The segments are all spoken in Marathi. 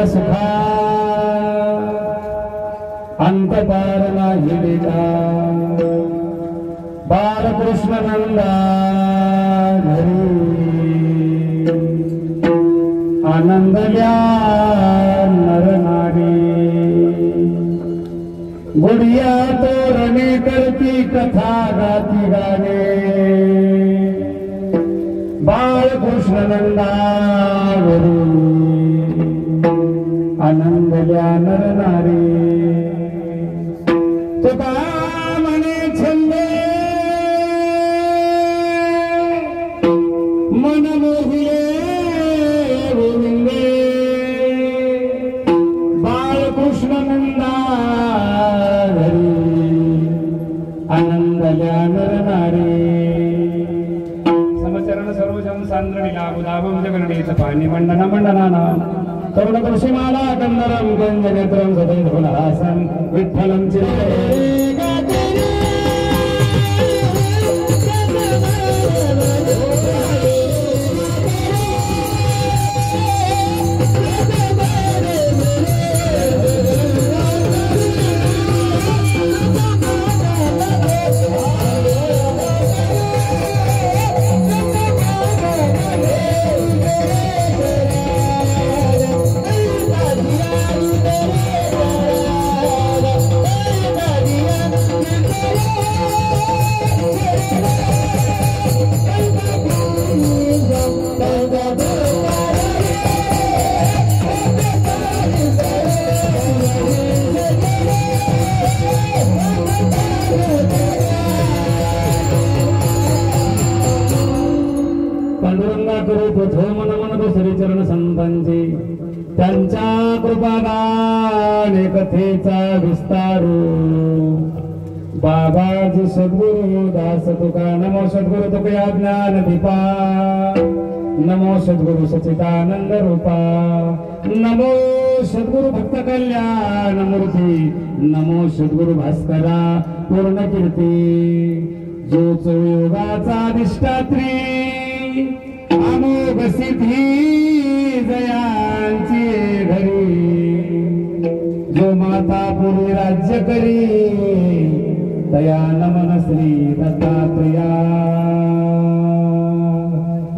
सुखा अंत पार नाही बेटा बालकृष्ण नंदा घरी आनंदल्या नरनारी गुडिया तोरणे करती कथा गाती गाणे बालकृष्ण नंदा घरी आनंदल्या नरनारी तुका म्हणे छंदे मन मोहिले गोविंदे बाळकृष्ण नंदा घरी आनंदल्या नरनारी समचरण सर्वजन सांद्रणीला बुधाभं जगरणीच पाणी मंडना मंडनाना तरुण कृषिमाला कंदरम गंजनेत्रम सदैवहासन विठ्ठलं चिंतये चरण संतांचे त्यांच्या कृपादाने कथेचा विस्तारू बाबाजी सद्गुरु दास तुका नमो सद्गुरु तुकया ज्ञान दीपा नमो सद्गुरु सच्चिदानंद रूपा नमो सद्गुरु भक्त कल्याण मूर्ती नमो सद्गुरु भास्करा पूर्ण कीर्ती जो योगाचा अधिष्ठात्री अमोघ सिद्धी जयांची घरी जो माता पूर्वी राज्य करी तया नमन श्री दत्तात्रया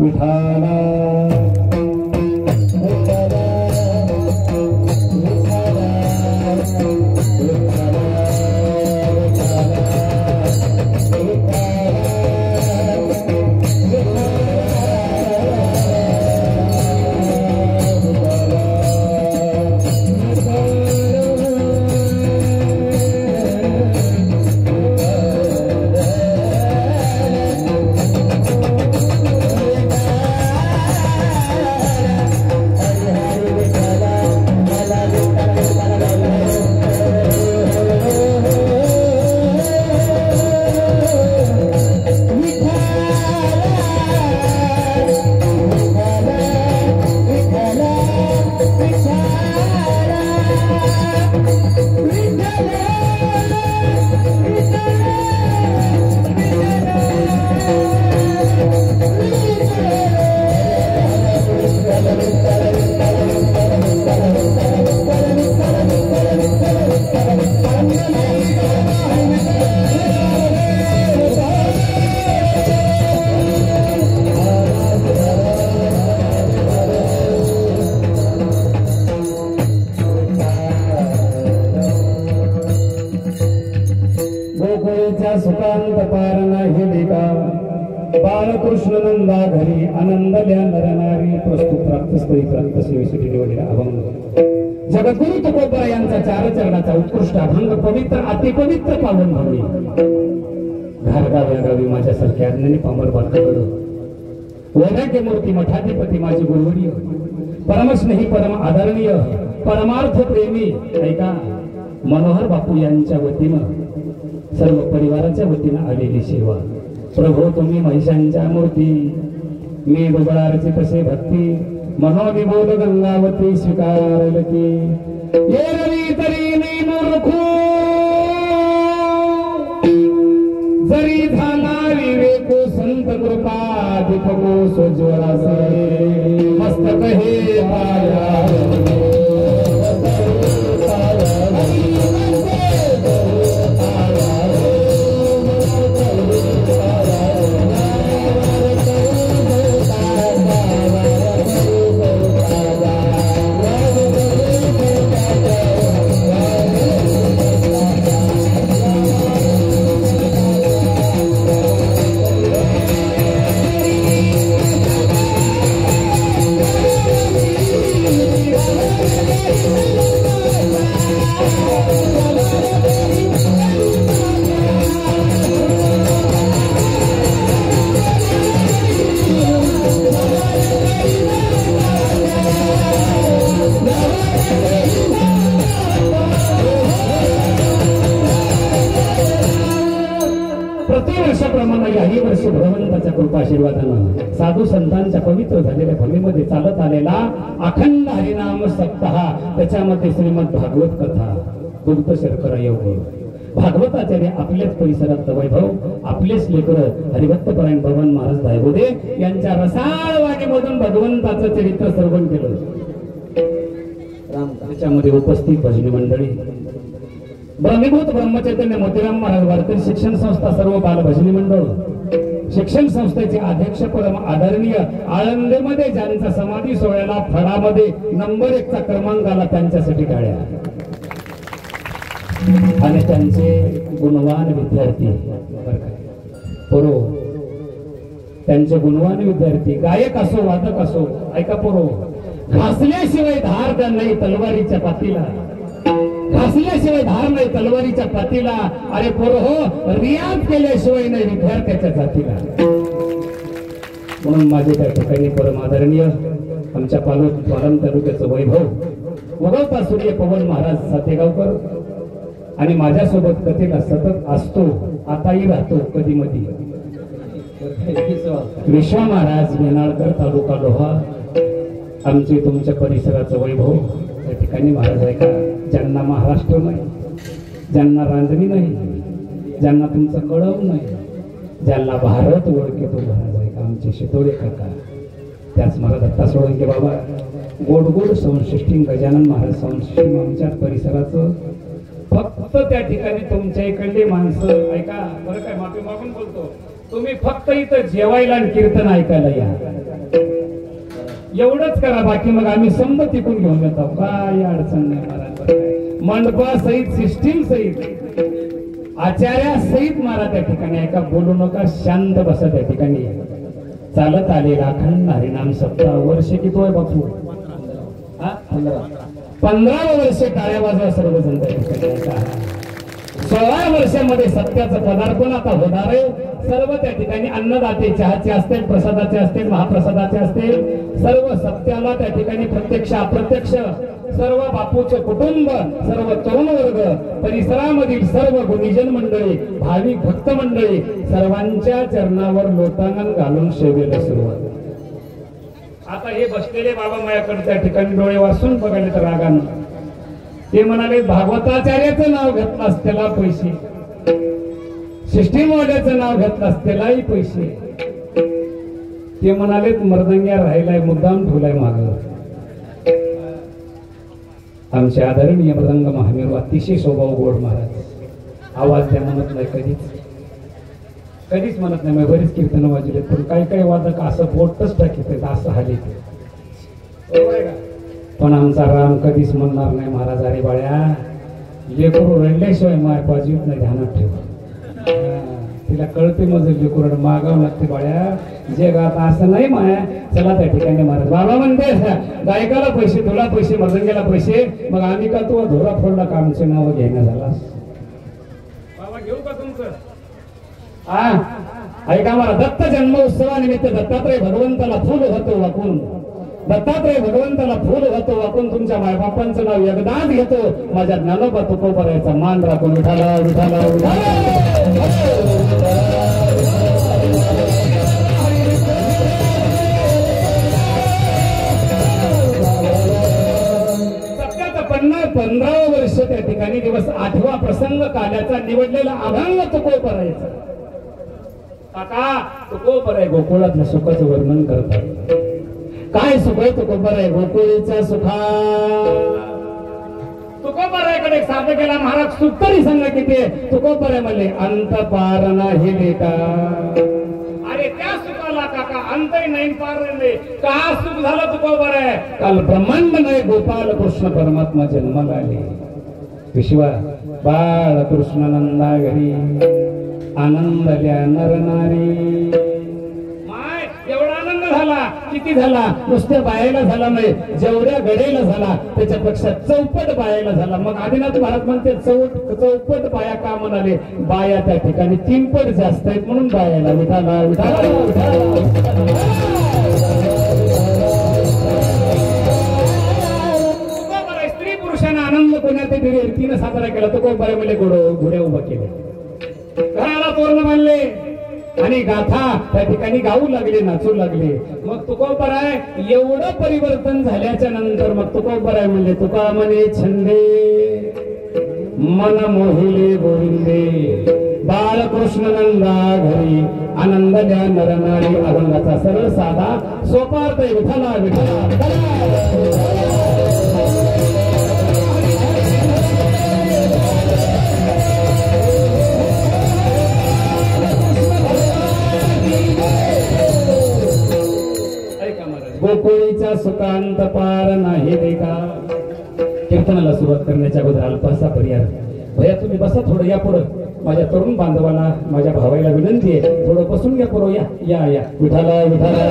विठाला सुकांत पार नाही लेका बालकृष्ण नंदा घरी आनंदल्या नरनारी प्रस्तुत प्राप्त स्त्री प्राप्त सेवेसाठी निवडलेला अभंग जगद्गुरु तुकोबरा यांचा चार चरणाचा उत्कृष्ट अभंग पवित्र अतिपवित्र पावन भूमी घारगावी माझ्यासारख्या ज्ञानी पामर बालकाकडं वैराग्य मूर्ती मठाधिपती माझी गुरुवर्य परमस्नेही परम आदरणीय परमार्थ प्रेमी ऐका मनोहर बापू यांच्या वतीनं सर्व परिवाराच्या वतीनं आलेली सेवा प्रभू तुम्ही महिषांच्या मूर्ती मी दुबळारची तसे भक्ती मनोविबोध गंगावती स्वीकारल की ये रवी तरी नाही मूर्खू जरी झाला विवेको संत कृपा दीपको सोज्वळासे मस्तक हे पाया कृपा आशीर्वादानं साधू संतांच्या पवित्र झालेल्या भूमीमध्ये चालत आलेला अखंड हरिनाम सप्ताह, त्याच्यामध्ये श्रीमद भागवत कथा, दुग्ध शर्करा योग, भागवताचार्य आपल्याच परिसरात वैभव, आपलेच लेकर हरिभक्त परायण भगवान महाराज दायगोदे यांच्या रसाळ वाणीमधून भगवंताचं चरित्र श्रवण केलं. त्याच्यामध्ये उपस्थित भजनी मंडळी, ब्रह्मीभूत ब्रह्मचैतन्य मोतीराम महाराज वारकरी शिक्षण संस्था, सर्व बाल भजनी मंडळ, शिक्षण संस्थेचे अध्यक्ष परम आदरणीय आळंदीमध्ये ज्यांचा समाधी सोहळ्याला फळामध्ये नंबर 1चा क्रमांक आला त्यांच्यासाठी टाळ्या. आणि त्यांचे गुणवान विद्यार्थी पोरो, त्यांचे गुणवान विद्यार्थी गायक असो वादक असो, ऐका पोरो, घासल्याशिवाय धार का नाही तलवारीच्या पातीला, घासल्याशिवाय धार नाही तलवारीच्या पातीला. अरे पोरो हो, रियाज केल्याशिवाय नाही विद्यार्थ्याच्या जातीला. म्हणून माझे त्या ठिकाणी परम आदरणीय आमच्या पालम तालुक्याचं वैभव, उगवता सूर्य पवन महाराज सातेगावकर आणि माझ्यासोबत कथेला सतत असतो, आताही राहतो कधी मधी, विश्वा महाराज बेनाळकर, तालुका लोहा. आमचे तुमच्या परिसराचं वैभव त्या ठिकाणी महाराज आहे का, ज्यांना महाराष्ट्र नाही, ज्यांना रांजणी नाही, ज्यांना तुमचं कळव नाही, ज्यांना भारत ओळखतो महाराज आहे का, आमचे शितोळे काका, त्याच महाराज दत्ता सोळंके बाबा, गोड गोड संसृष्टी गजानन महाराज संसृष्टी. आमच्या परिसराचं फक्त त्या ठिकाणी तुमच्या इकडली माणसं ऐका बरं, काय माफी मागून बोलतो, तुम्ही फक्त इथं जेवायला आणि कीर्तन ऐकायला या, एवढंच करा. बाकी मग आम्ही संमत टिकून घेऊन येतो, काय अडचण नाही महाराज. मंडपा सहित, सिस्टीम सहित, आचार्या सहित मारा त्या ठिकाणी, ऐका बोलू नका, शांत बसा त्या ठिकाणी. चालत आलेला अखंड हरिनाम सप्ताह, वर्ष किती आहे बापू? 15 वर्ष टाळ्या वाजवा सर्वजण त्या ठिकाणी. 16 वर्षामध्ये सत्याचं पदार्पण आता होणार आहे. सर्व त्या ठिकाणी अन्नदाते, चहाचे असतील, प्रसादाचे असतील, महाप्रसादाचे असतील, सर्व सत्याला त्या ठिकाणी प्रत्यक्ष अप्रत्यक्ष सर्व बापूचं कुटुंब, सर्व तरुण वर्ग, परिसरामधील सर्व गुणीजन मंडळी, भाविक भक्त मंडळी, सर्वांच्या चरणावर लोटांगण घालून सेवेला सुरुवात. आता हे बसलेले बाबा माझ्याकडे त्या ठिकाणी डोळे वाचून बघायला तर रागानं ते म्हणाले, भागवताचार्याचं नाव घेतलास त्याला पैसे, सिस्टीमवाल्याचं नाव घेतलास त्यालाही पैसे. ते म्हणाले मर्दंग्या राहिलाय, मुद्दाम ठेवलाय माग. आमचे आदरणीय मृदंग महामेरू, अतिशय स्वभाव गोड महाराज, आवाज द्या म्हणत नाही, कधीच म्हणत नाही. बरीच कीर्तन वाजले, पण काही काही वादक असं बोटच टाकीत, असं हाली, बरोबर आहे का. पण आमचा राम कधीच म्हणणार नाही महाराज, अरे बाळ्या लेकरू रडल्याशिवाय माय पाजीत नाही, ध्यानात ठेव. तिला कळते मग लेकरू मागावं लागते बाळ्या, जे गात असं नाही माया. चला त्या ठिकाणी महाराज बाबा म्हणते, गायकाला पैसे, तुला पैसे, मृदंग्याला पैसे, मग आम्ही का तू धोरा फोडला का आमचे नाव घेणं झालास. बाबा घेऊ का तुमचं? ऐका मला, दत्त जन्म उत्सवानिमित्त दत्तात्रय भगवंताला फुल होतो वाकून, दत्तात्रय भगवंताला फुल होतो वाकून, तुमच्या मायबापांचं नाव एकदाच घेतो, माझ्या ज्ञानोबा तुकोबरायचा मान राखून विठाला विठाला सत्याचं 15 वर्ष त्या ठिकाणी दिवस 8वा प्रसंग काल्याचा निवडलेला अभंग तुकोबरायचा. काका तुकोबराय गोकुळातल्या सुखाचं वर्णन करतात. काय सुख आहे तुकोबराय गोकुळीचा सुखा. तुकोबरायकडे साधं केला महाराज, सुख तरी सांगा किती. तुकोबराय म्हणले, अंत पार नाही लेका. अरे त्या सुखाला काका अंतही नाही, पार नाही. का सुख झालं तुकोबराय? काल ब्रह्मांड नाही, गोपाल कृष्ण परमात्मा जन्माला आले. विश्वा बाळ कृष्णानंदा घरी आनंदल्या नर नारी. माय एवढा आनंद झाला, किती झाला? नुसत्या बायाला झाला नाही, जेवढ्या गडेला झाला त्याच्यापेक्षा चौपट बायाला झाला. मग आदिनाथ महाराज म्हणते चौपट बाया का म्हणाले? बाया त्या ठिकाणी 3 पट जास्त आहेत म्हणून बायाला विठाला विठाला. स्त्री पुरुषांना आनंद कोण्यात तिने साजरा केला. तो कोण बाय म्हणजे घोड्या उभा केले, घराला तोरण बांधले, आणि गाथा त्या ठिकाणी गाऊ लागले, नाचू लागले. मग तुकोबराय एवढं परिवर्तन झाल्याच्या नंतर मग तुकोबराय म्हणले, तुका म्हणे छंदे मन मोहिले गोविंदे, बाळकृष्ण नंदा घरी आनंदल्या नरनारी. अभंगाचा सरळ साधा सोपा अर्थ विठला विठला. गोकुळीचा सुकांत पार नाही देखा. कीर्तनाला सुरुवात करण्याच्या अगोदर अल्पासा पर्याय. भैया तुम्ही बसा थोडं, या पुढं. माझ्या तरुण बांधवाला, माझ्या भावाला विनंती आहे, थोडं बसून घ्या पुढं. या या या विठाला विठाला.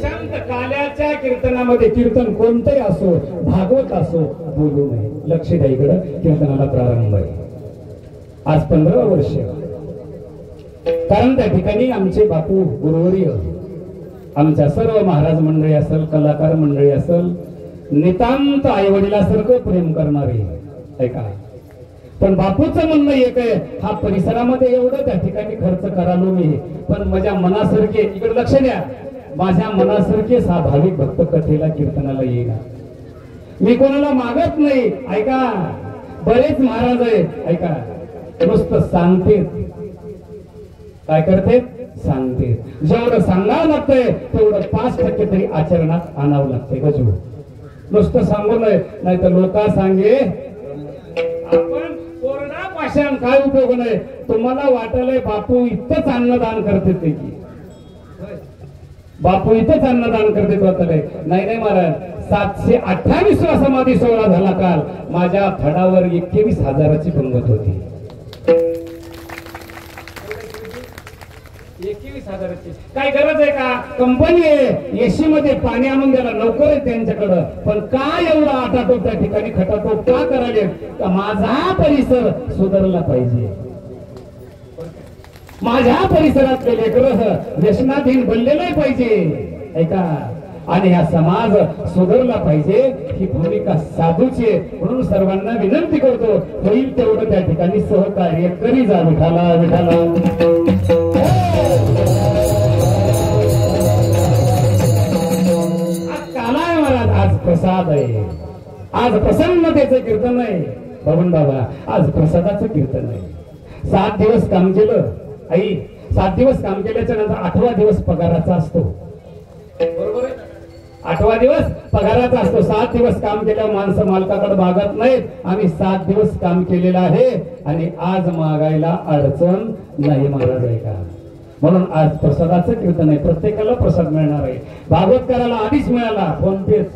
शांत काल्याच्या कीर्तनामध्ये, कीर्तन कोणतंही असो, भागवत असो, बोलू नये. लक्ष द्या इकडं. कीर्तनाला प्रारंभ आहे. आज 15 वर्ष. कारण त्या ठिकाणी आमचे बापू गुरुवर्य, आमच्या सर्व महाराज मंडळी असेल, कलाकार मंडळी असेल, नितांत आई वडिलासारखं प्रेम करणारे. ऐका, पण बापूचं म्हणणं एक आहे, हा परिसरामध्ये एवढं त्या ठिकाणी खर्च करालो मी, पण माझ्या मनासारखे, इकडे लक्ष द्या, माझ्या मनासारखे हा भाविक भक्त कथेला कीर्तनाला येईना. मी कोणाला मागत नाही. ऐका, बरेच महाराज आहेत, ऐका, नुसतं सांगते. काय करते? सांगते. जेवढं सांगावं लागतंय तेवढं 5% तरी आचरणात आणावं लागतंय. गजू नुसतं सांगू नये, नाही तर लोक सांगे आपण कोरडा पाषाण, काय उपयोग नाही. तुम्हाला वाटलंय बापू इतकंच अन्नदान करते ते, की बापू इथंच अन्नदान करते वाटलंय. नाही नाही महाराज, 728वा समाधी सोहळा झाला काल. माझ्या फडावर 21,000ची पंगत होती. 21,000ची काय गरज आहे का? कंपनी आहे, एसी मध्ये पाणी आणून द्यायला नोकर आहे त्यांच्याकडं, पण काय एवढा आटाटोप त्या ठिकाणी खटाटोप का करायले? माझा परिसर सुधारला पाहिजे, माझ्या परिसरातले लेकरं व्यसनाधीन बनलेले पाहिजे. ऐका, आणि हा समाज सुधारला पाहिजे, ही भूमिका साधूची आहे. म्हणून सर्वांना विनंती करतो, होईल तेवढं त्या ठिकाणी सहकार्य करी जा. विठाला विठाला. आज प्रसाद आहे, आज प्रसन्नतेचं कीर्तन आहे. बबन बाबा, आज प्रसादाचं कीर्तन आहे. 7 दिवस काम केलं आई, 7 दिवस काम केल्याच्या नंतर 8वा दिवस पगाराचा असतो. बरोबर आहे? 8वा दिवस पगाराचा असतो. 7 दिवस काम केल्यावर माणसं मालकाकडे मागत नाहीत. आम्ही 7 दिवस काम केलेलं आहे आणि आज मागायला अडचण नाही महाराज. आहे का? म्हणून आज प्रसादाचं कीर्तन आहे. प्रत्येकाला प्रसाद मिळणार आहे. भागवत करायला आधीच मिळाला, फोन पेच.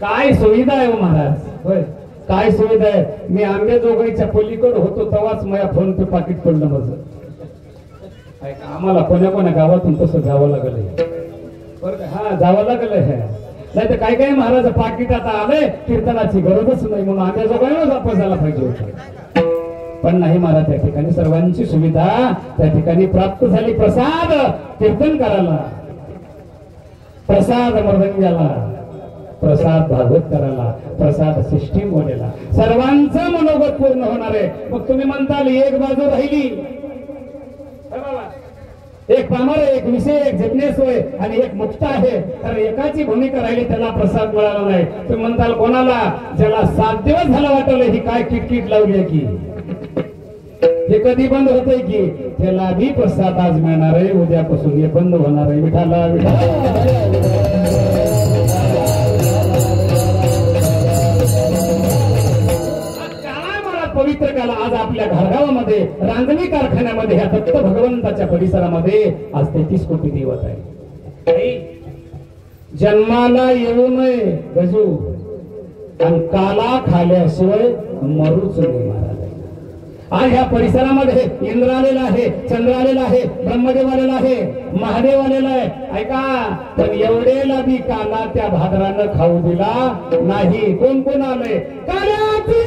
काय सुविधा आहे महाराज. होय, काय सुविधा आहे. मी आंबेजोगाईच्या पलीकडे होतो तेव्हाच माझ्या फोन पे पाकिट पडलं माझं. आम्हाला कोण्या कोण्या गावातून तसं जावं लागलंय. बरं का? हा, जावं लागलंय. नाही तर काय काय महाराज पाकिट आता आलंय, कीर्तनाची गरजच नाही म्हणून आंबेजोगाईलाच वापस झाला पाहिजे होतं. पण नाही महाराज, त्या ठिकाणी सर्वांची सुविधा त्या ठिकाणी प्राप्त झाली. प्रसाद कीर्तन करायला, प्रसाद मृदंगाला, प्रसाद भागवत करायला, प्रसाद सिस्टीम बोलायला, सर्वांचं मनोगत पूर्ण होणार आहे. मग तुम्ही म्हणताल एक बाजू राहिली, एक पामर, एक विषय, एक जिज्ञेस होय आणि एक मुक्त आहे, तर एकाची भूमिका राहिली, त्याला प्रसाद मिळाला नाही. तुम्ही म्हणताल कोणाला? ज्याला 7 दिवस झाला वाटलं ही काय किटकिट लावली आहे की हे कधी बंद होतंय की, त्याला बी प्रसाद आज मिळणार आहे. उद्यापासून हे बंद होणार आहे. विठाला विठाला. पवित्र काल आज आपल्या घरगावामध्ये, रांजणी कारखान्यामध्ये, ह्या दत्त भगवंताच्या परिसरामध्ये आज 33 कोटी देवत आहे. जन्माला येऊ नये गजू, आणि काला खाल्याशिवाय मरूच नाही महाराज. आज ह्या परिसरामध्ये इंद्र आलेला आहे, चंद्र आलेला आहे, ब्रह्मदेव आलेला आहे, महादेव आलेला आहे. ऐका, पण एवढेला बी काला त्या भादरानं खाऊ दिला नाही. कोण कोण आलंय? काल्याची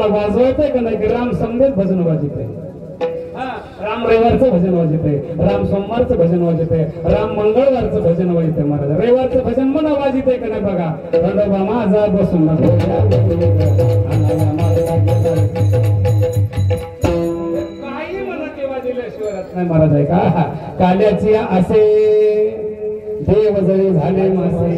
काला वाजवायचंय का नाही? राम समजेत भजन वाजित आहे, राम रविवारचं भजन वाजित आहे, राम सोमवारचं भजन वाजित आहे, राम मंगळवारचं भजन वाजित आहे. महाराज रविवारचं भजन म्हणा वाजित आहे का नाही बघा. खंडोबा माझा बसून काही म्हणा तेव्हा दिल्याशिवाय नाही महाराज आहे का. काल्याची असे देव जरी झाले मासे.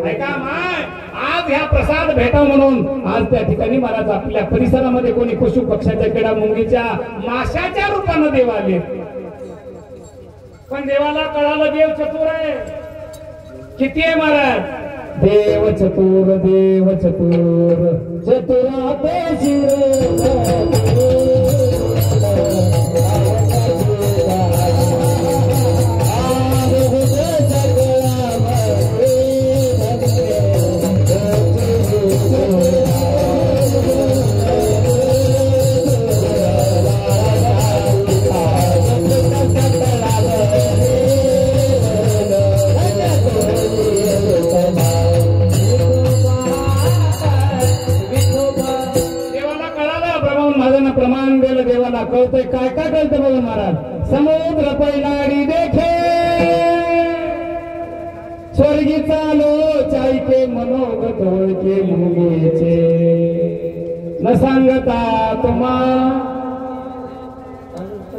ऐका माय, आज ह्या प्रसाद भेटा म्हणून आज त्या ठिकाणी महाराज आपल्या परिसरामध्ये कोणी पशु पक्षाच्या किडा मुंगीच्या माशाच्या रूपानं देव आले. पण देवाला कळालं देव चतुर आहे. किती आहे महाराज? देव चतुर, देव चतुर, चतुराते प्रमाण दिलं देवाला. कळतंय काय काय कळतं बघा महाराज. समुद्र पैलाडी देखे स्वर्गी चालो चायके मनोगत ओळखे मुंगेचे न सांगता तुम्हा.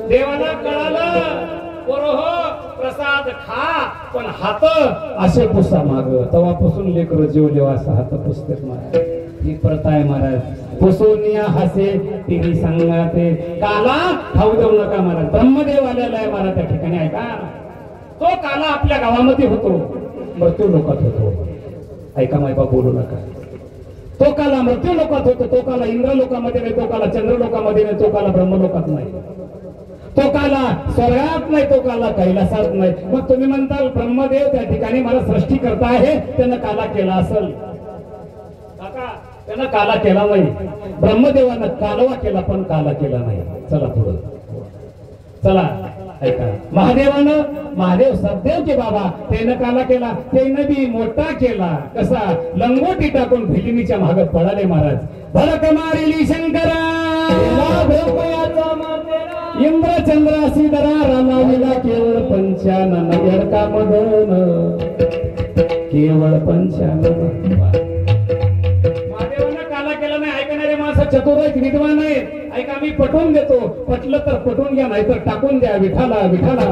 देवाला कळालं पोरहो प्रसाद खा पण हात असे पुसा माग. तेव्हापासून लेकर जेवले असं हात पुसतेच महाराज. ही प्रथा आहे महाराज. पुसूनिया हसे तिने सांगाते काला खाऊ देऊ नका महाराज. ब्रह्मदेव आलेला आहे महाराज त्या ठिकाणी. ऐका, तो काला आपल्या गावामध्ये होतो, मृत्यू लोकात होतो. ऐका मायबा बोलू नका. तो काला मृत्यू लोकात होतो. तो काला इंद्र लोकामध्ये नाही, तो काला चंद्र लोकामध्ये नाही, तो काला ब्रह्मलोकात नाही, तो काला स्वर्गात नाही, तो काला कैलासात नाही. मग तुम्ही म्हणताल ब्रह्मदेव त्या ठिकाणी मला सृष्टी करता आहे, त्यानं काला केला असेल. त्यानं काला केला नाही. ब्रह्मदेवानं कालवा केला पण काला केला नाही. चला पुढं चला. ऐका, महादेव सदेव के बाबा त्यानं काला केला. त्यानं बी मोठा केला. कसा? लंगोटी टाकून भिलिनीच्या मागत पळाले महाराज. भडक मारिली शंकरा इंद्र चंद्रासी दरा लाविला केवळ पंचानन एडका मदन केवळ पंचानन. चतुर विद्वान आहे. ऐका, मी पटवून देतो. पटलं तर पटवून घ्या, नाही तर टाकून द्या. विठाला विठाला.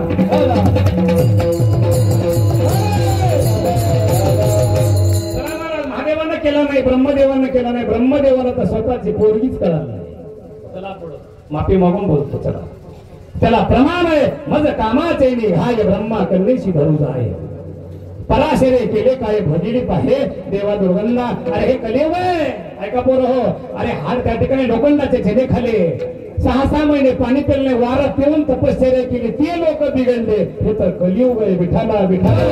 महादेवानं केला नाही, ब्रह्मदेवानं केला नाही. ब्रह्मदेवाला तर स्वतःची पोरगीच कळाली नाही. चला पुढं माफी मागून बोलतो. चला, त्याला प्रमाण आहे मज कामाचे निघाय ब्रह्मा कन्येशी धरूज आहे. पराशरे केले काय भजिडी पाहे देवा दुर्गंधा. अरे हे कलियुग आहे. ऐका पोर हो. अरे हाड त्या ठिकाणी लोखंडाचे छेदे खाले. 6 महिने पाणी पेरले, वारात पिऊन तपश्चर्या केली, ते लोक बिघडले. हे तर कलियुग आहे. विठाला विठाला.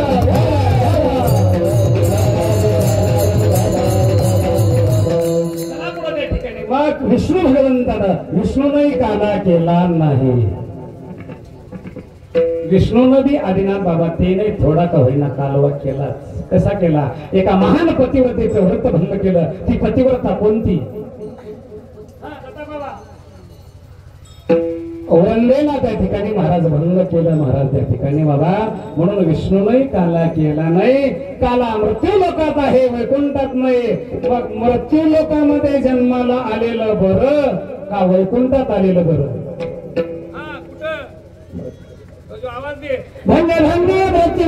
त्या ठिकाणी मग विष्णू भगवंतानं विष्णूनही काला केला नाही. विष्णूनं बी आदिनाथ बाबा त्याने थोडा का होईना कालवा केलाच. कसा केला? एका महान पतिव्रतेचं व्रत भंग केलं. ती पतिव्रता कोणती? वंदेला त्या ठिकाणी महाराज भंग केलं. महाराज त्या ठिकाणी बाबा म्हणून विष्णूनही काला केला नाही. काला मृत्यू लोकात आहे, वैकुंठात नाही. मग मृत्यू लोकामध्ये जन्माला आलेलं बरं का वैकुंठात आलेलं बरं? भंगे भंगे म्हणते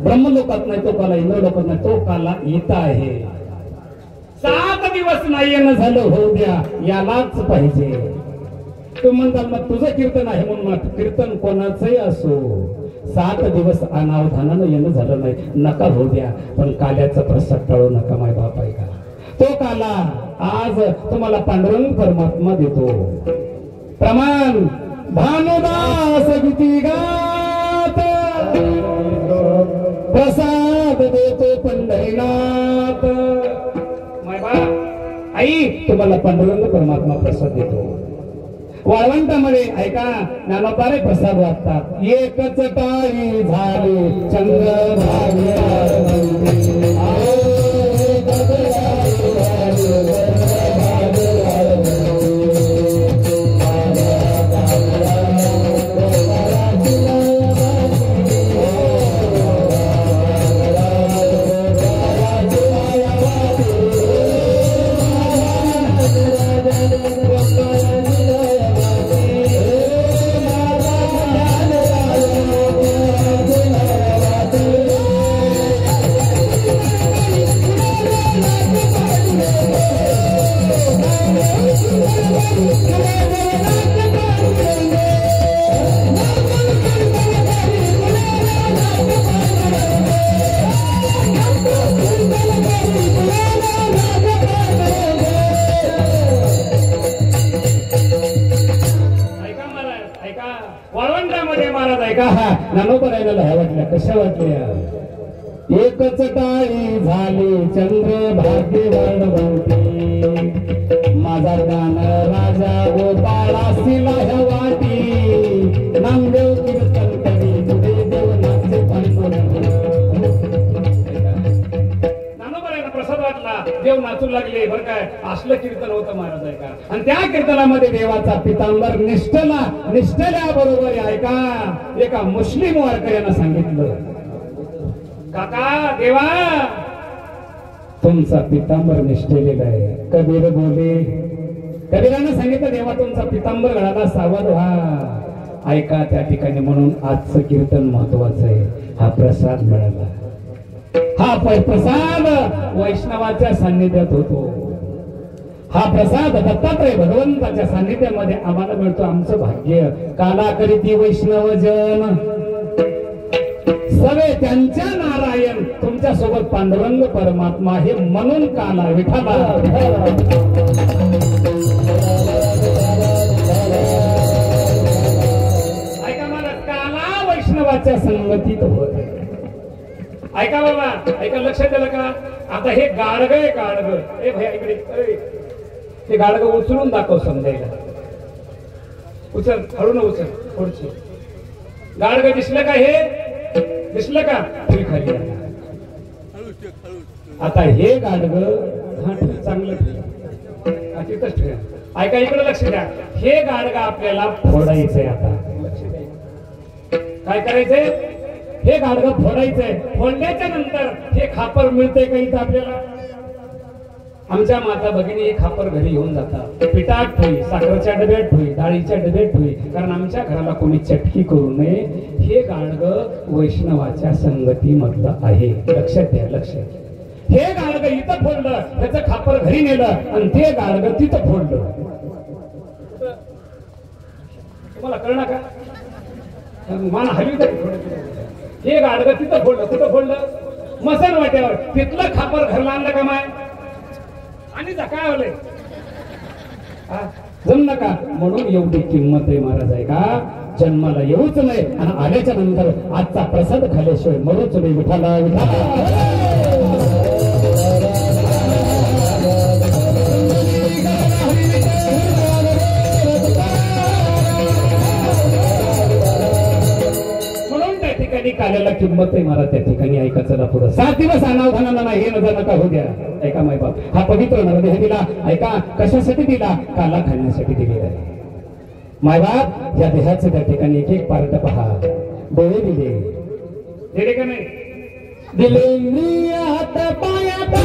ब्रह्मलोकात नाही तो काला, इंद्रलोकात नाही तो काला इथं आहे. दिवस नाही येणं झालं होऊ द्या, यालाच पाहिजे. तू म्हणताल मग तुझं कीर्तन आहे म्हणून कीर्तन कोणाचंही असो, 7 दिवस अनावधानानं येणं झालं नाही, नका होऊ द्या, पण काल्याचा प्रसाद टाळू नका. माय बाप ऐका, तो काला आज तुम्हाला पांडुरंग परमात्मा देतो. प्रमाण भानुदास गीती गात प्रसाद देतो पंढरीनाथ. माय बाप आई, तुम्हाला पांडुरंग परमात्मा प्रसाद देतो. वाळवंटामध्ये ऐका ज्ञानोबारे प्रसाद वाटतात. एकच टाळी झाली चंद्रभागी कशा वाटल्या. एकच टाळी झाली चंद्र भाग्य वाढवती, माझा गान राजा गोपाळासीला ह्या वाटी, नामदेव कीर्तन करी तुझे देवनाचे नानोबरायला प्रसाद वाटला, देव नाचू लागले. बरं काय असलं कीर्तन होतं महाराज ऐका. आणि त्या कीर्तनामध्ये देवाचा पितांबर निष्ठल्या बरोबर ऐका एका मुस्लिम वारकऱ्यानं सांगितलं, काका देवा तुमचा पितांबर निष्ठेलेला आहे. कबीर बोले, कबीरानं सांगितलं देवा तुमचा पितांबर गळाला सावध व्हा. ऐका त्या ठिकाणी म्हणून आजचं कीर्तन महत्वाचं आहे. हा प्रसाद मिळाला, हा प्रसाद वैष्णवाच्या सान्निध्यात होतो. हा प्रसाद दत्तात्रय भगवंताच्या सान्निध्यामध्ये आम्हाला मिळतो. आमचं भाग्य. काला करीती वैष्णव जन सवे त्यांच्या नारायण, तुमच्या सोबत पांडुरंग परमात्मा हे म्हणून काला विठाला. ऐका मला, काला वैष्णवाच्या संगतीत होत. ऐका बाबा, ऐका, लक्षात दिलं का. आता हे गाडग आहे, गाडग. ए भैया इकडे, हे गाडग उचलून दाखव समजायला. उचल, हळून उचल पुढची. गाडग दिसलं का? हे दिसलं का? खाली. आता हे गाडग चांगलं तिथंच ठेवा. ऐका इकडे लक्ष द्या. हे गाडग आपल्याला फोडायचंय. आता काय करायचंय? हे गाडग फोडायचंय. फोडल्याच्या नंतर हे खापर मिळतंय का इथं आपल्याला? आमच्या माता भगिनी हे खापर घरी घेऊन जातात. पिठात ठेवी, साखरेच्या डब्यात ठेवी, डाळीच्या डब्यात ठेवी, कारण आमच्या घराला कोणी चटकी करू नये. हे गाडग वैष्णवाच्या संगतीमधलं आहे. लक्षात द्या, लक्षात. हे गाडग इथं फोडलं, त्याचं खापर घरी नेलं आणि ते गाडग तिथं फोडलं. तुम्हाला कळणार का? मान हवी थोडं. हे गाडग तिथं फोडलं. कुठं फोडलं? मसन वाट्यावर. तिथलं खापर घरला आणलं का माय? आणि काय होलंय? जम नका म्हणून एवढी किंमत आहे महाराज. आहे का जन्माला येऊच नाही आणि आल्याच्या नंतर आजचा प्रसाद खाल्याशिवाय मरूच नाही. विठाला विठाला. काल्याला किंमत आहे महाराज त्या ठिकाणी. ऐका चला पुढं. 7 दिवस अनावधानानं नाही हे नजर नका होऊ द्या. ऐका माय बाप, हा पवित्र नरदेह दिला. ऐका कशासाठी दिला? काला खाण्यासाठी दिलेला आहे. माय बाप या देहाचं त्या ठिकाणी एक एक पार्ट पहा. डोळे दिले, दिले का नाही? दिले हात पायात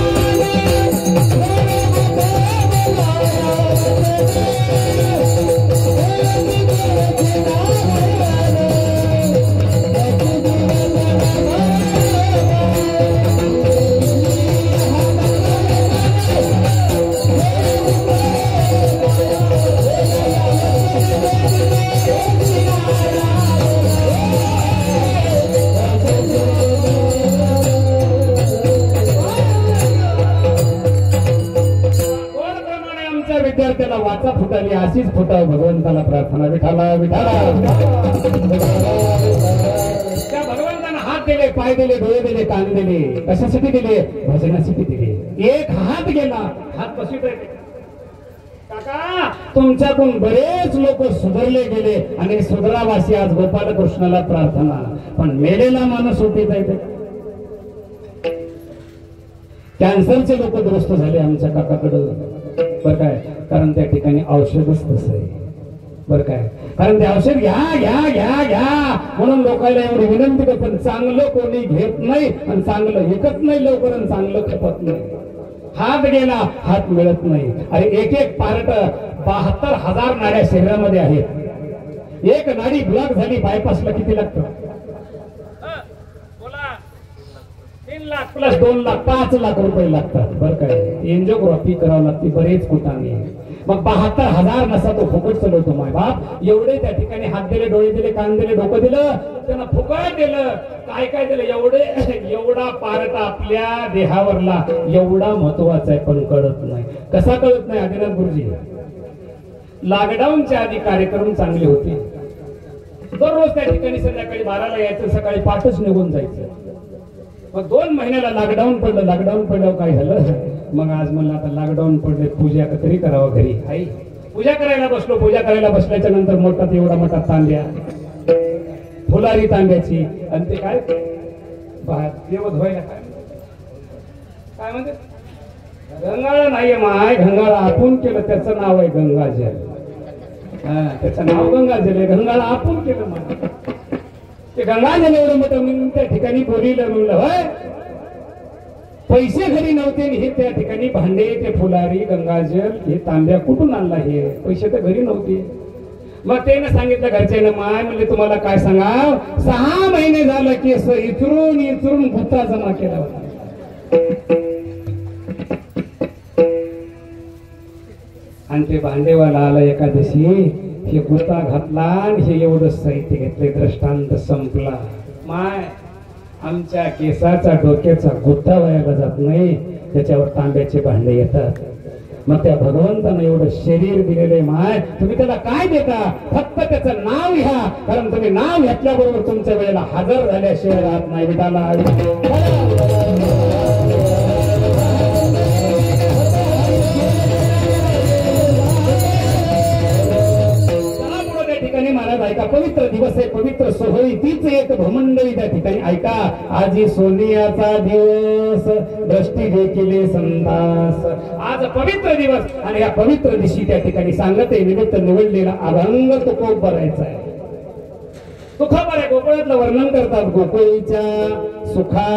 वाचा फुटाली अशीच फुटाव भगवंताला प्रार्थना विठाला विठाला त्या भगवंतानं हात दिले पाय दिले डोळे दिले कान दिले कशासाठी दिले भजनासाठी दिले एक हात गेला हात कशी काका तुमच्याकडून बरेच लोक सुधारले गेले आणि सुधरावासी आज गोपाल कृष्णाला प्रार्थना पण मेलेला माणूस होते कॅन्सरचे लोक दुरुस्त झाले आमच्या काकाकडं बर काय कारण त्या ठिकाणी औषधच तसं आहे बर काय कारण ते औषध घ्या घ्या घ्या घ्या म्हणून लोकांना एवढी विनंती करत पण चांगलं कोणी घेत नाही आणि चांगलं ऐकत नाही लवकर आणि चांगलं खपत नाही हात गेला हात मिळत नाही आणि एक एक पार्ट 72,000 नाड्या शरीरामध्ये आहेत एक नाडी ब्लॉक झाली बायपासला किती लागतं 3 लाख प्लस 2 लाख 5 लाख रुपये लागतात बरं काय एंजिओग्राफी करावं लागते बरेच कुटाने मग 72,000 नसा तो फुकट चालवतो माय बाप एवढे त्या ठिकाणी हात दिले डोळे दिले कान दिले डोकं दिलं त्यांना फुकट दिलं काय काय दिलं एवढा पार्ट आपल्या देहावरला एवढा महत्वाचा आहे पण कळत नाही कसा कळत नाही आदिनाथ गुरुजी लॉकडाऊनच्या आधी कार्यक्रम चांगले होते दररोज त्या ठिकाणी संध्याकाळी 12ला यायचं सकाळी 5च निघून जायचं मग 2 महिन्याला लॉकडाऊन पडलं काय झालं मग आज मला आता लॉकडाऊन पडले पूजा तरी करावं घरी आई पूजा करायला बसल्याच्या नंतर मोठा एवढा मोठा तांब्या फुलारी तांब्याची आणि ते काय देव धुवायला काय म्हणते गंगाळा नाहीये माय गंगाळा आपण केलं त्याचं नाव आहे गंगाजल त्याचं नाव गंगाजल आहे गंगाळा आपण केलं माय ते गंगाजल एवढं मोठं मी त्या ठिकाणी बोलीला म्हणलं होय पैसे घरी नव्हते हे त्या ठिकाणी भांडे ते फुलारी गंगाजल हे तांब्या कुठून आणला हे पैसे तर घरी नव्हते मग त्याने सांगितलं घरच्यानं माय म्हणजे तुम्हाला काय सांगा 6 महिने झालं की असं इचरून भुत्ता जमा केला होता आणि ते भांडेवाला आला एकादशी हे गुत्ता घातला आणि हे एवढं साहित्य घेतले दृष्टांत संपला माय आमच्या केसाचा डोक्याचा गुत्ता व्हायला जात नाही त्याच्यावर तांब्याचे भांडे येतात मग त्या भगवंतानं एवढं शरीर दिलेले माय तुम्ही त्याला काय देता फक्त त्याचं नाव घ्या कारण तुम्ही नाव घेतल्याबरोबर तुमच्या वेळेला हजर झाल्याशिवाय राहत नाही विठाला महाराज ऐका पवित्र दिवस आहे पवित्र सोहळी तीच एक भमंडळी त्या ठिकाणी ऐका आजी सोनियाचा दिवस दृष्टी देखील संदास आज पवित्र दिवस आणि या पवित्र दिवशी त्या ठिकाणी सांगते निमित्त निवडलेला अभंग तुकोप भरायचा आहे तुका बरे गोकुळातलं वर्णन करतात गोकुळीच्या सुखा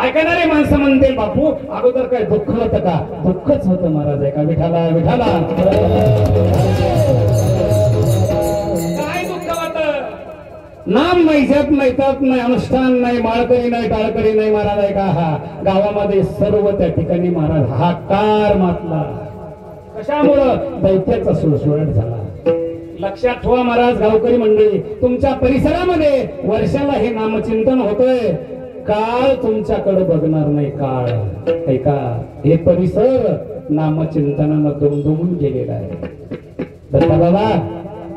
ऐकणारे माणसं म्हणते बापू अगोदर काय दुःख होतं का दुःखच होतं महाराज ऐका विठाला विठाला काय दुःख होत नाम नाही जप नाही तप नाही अनुष्ठान नाही माळकरी नाही टाळकरी नाही महाराज ऐका हा गावामध्ये सर्व त्या ठिकाणी महाराज हाकार मातला कशामुळं दैत्याचा सुळसुळाट झाला लक्षात ठेवा महाराज गावकरी मंडळी तुमच्या परिसरामध्ये वर्षाला हे नामचिंतन होतोय काळ तुमच्याकडे बघणार नाही काळ ऐका हे परिसर नामचिंतनानं दुमदुमून गेलेला आहे दत्ता बाबा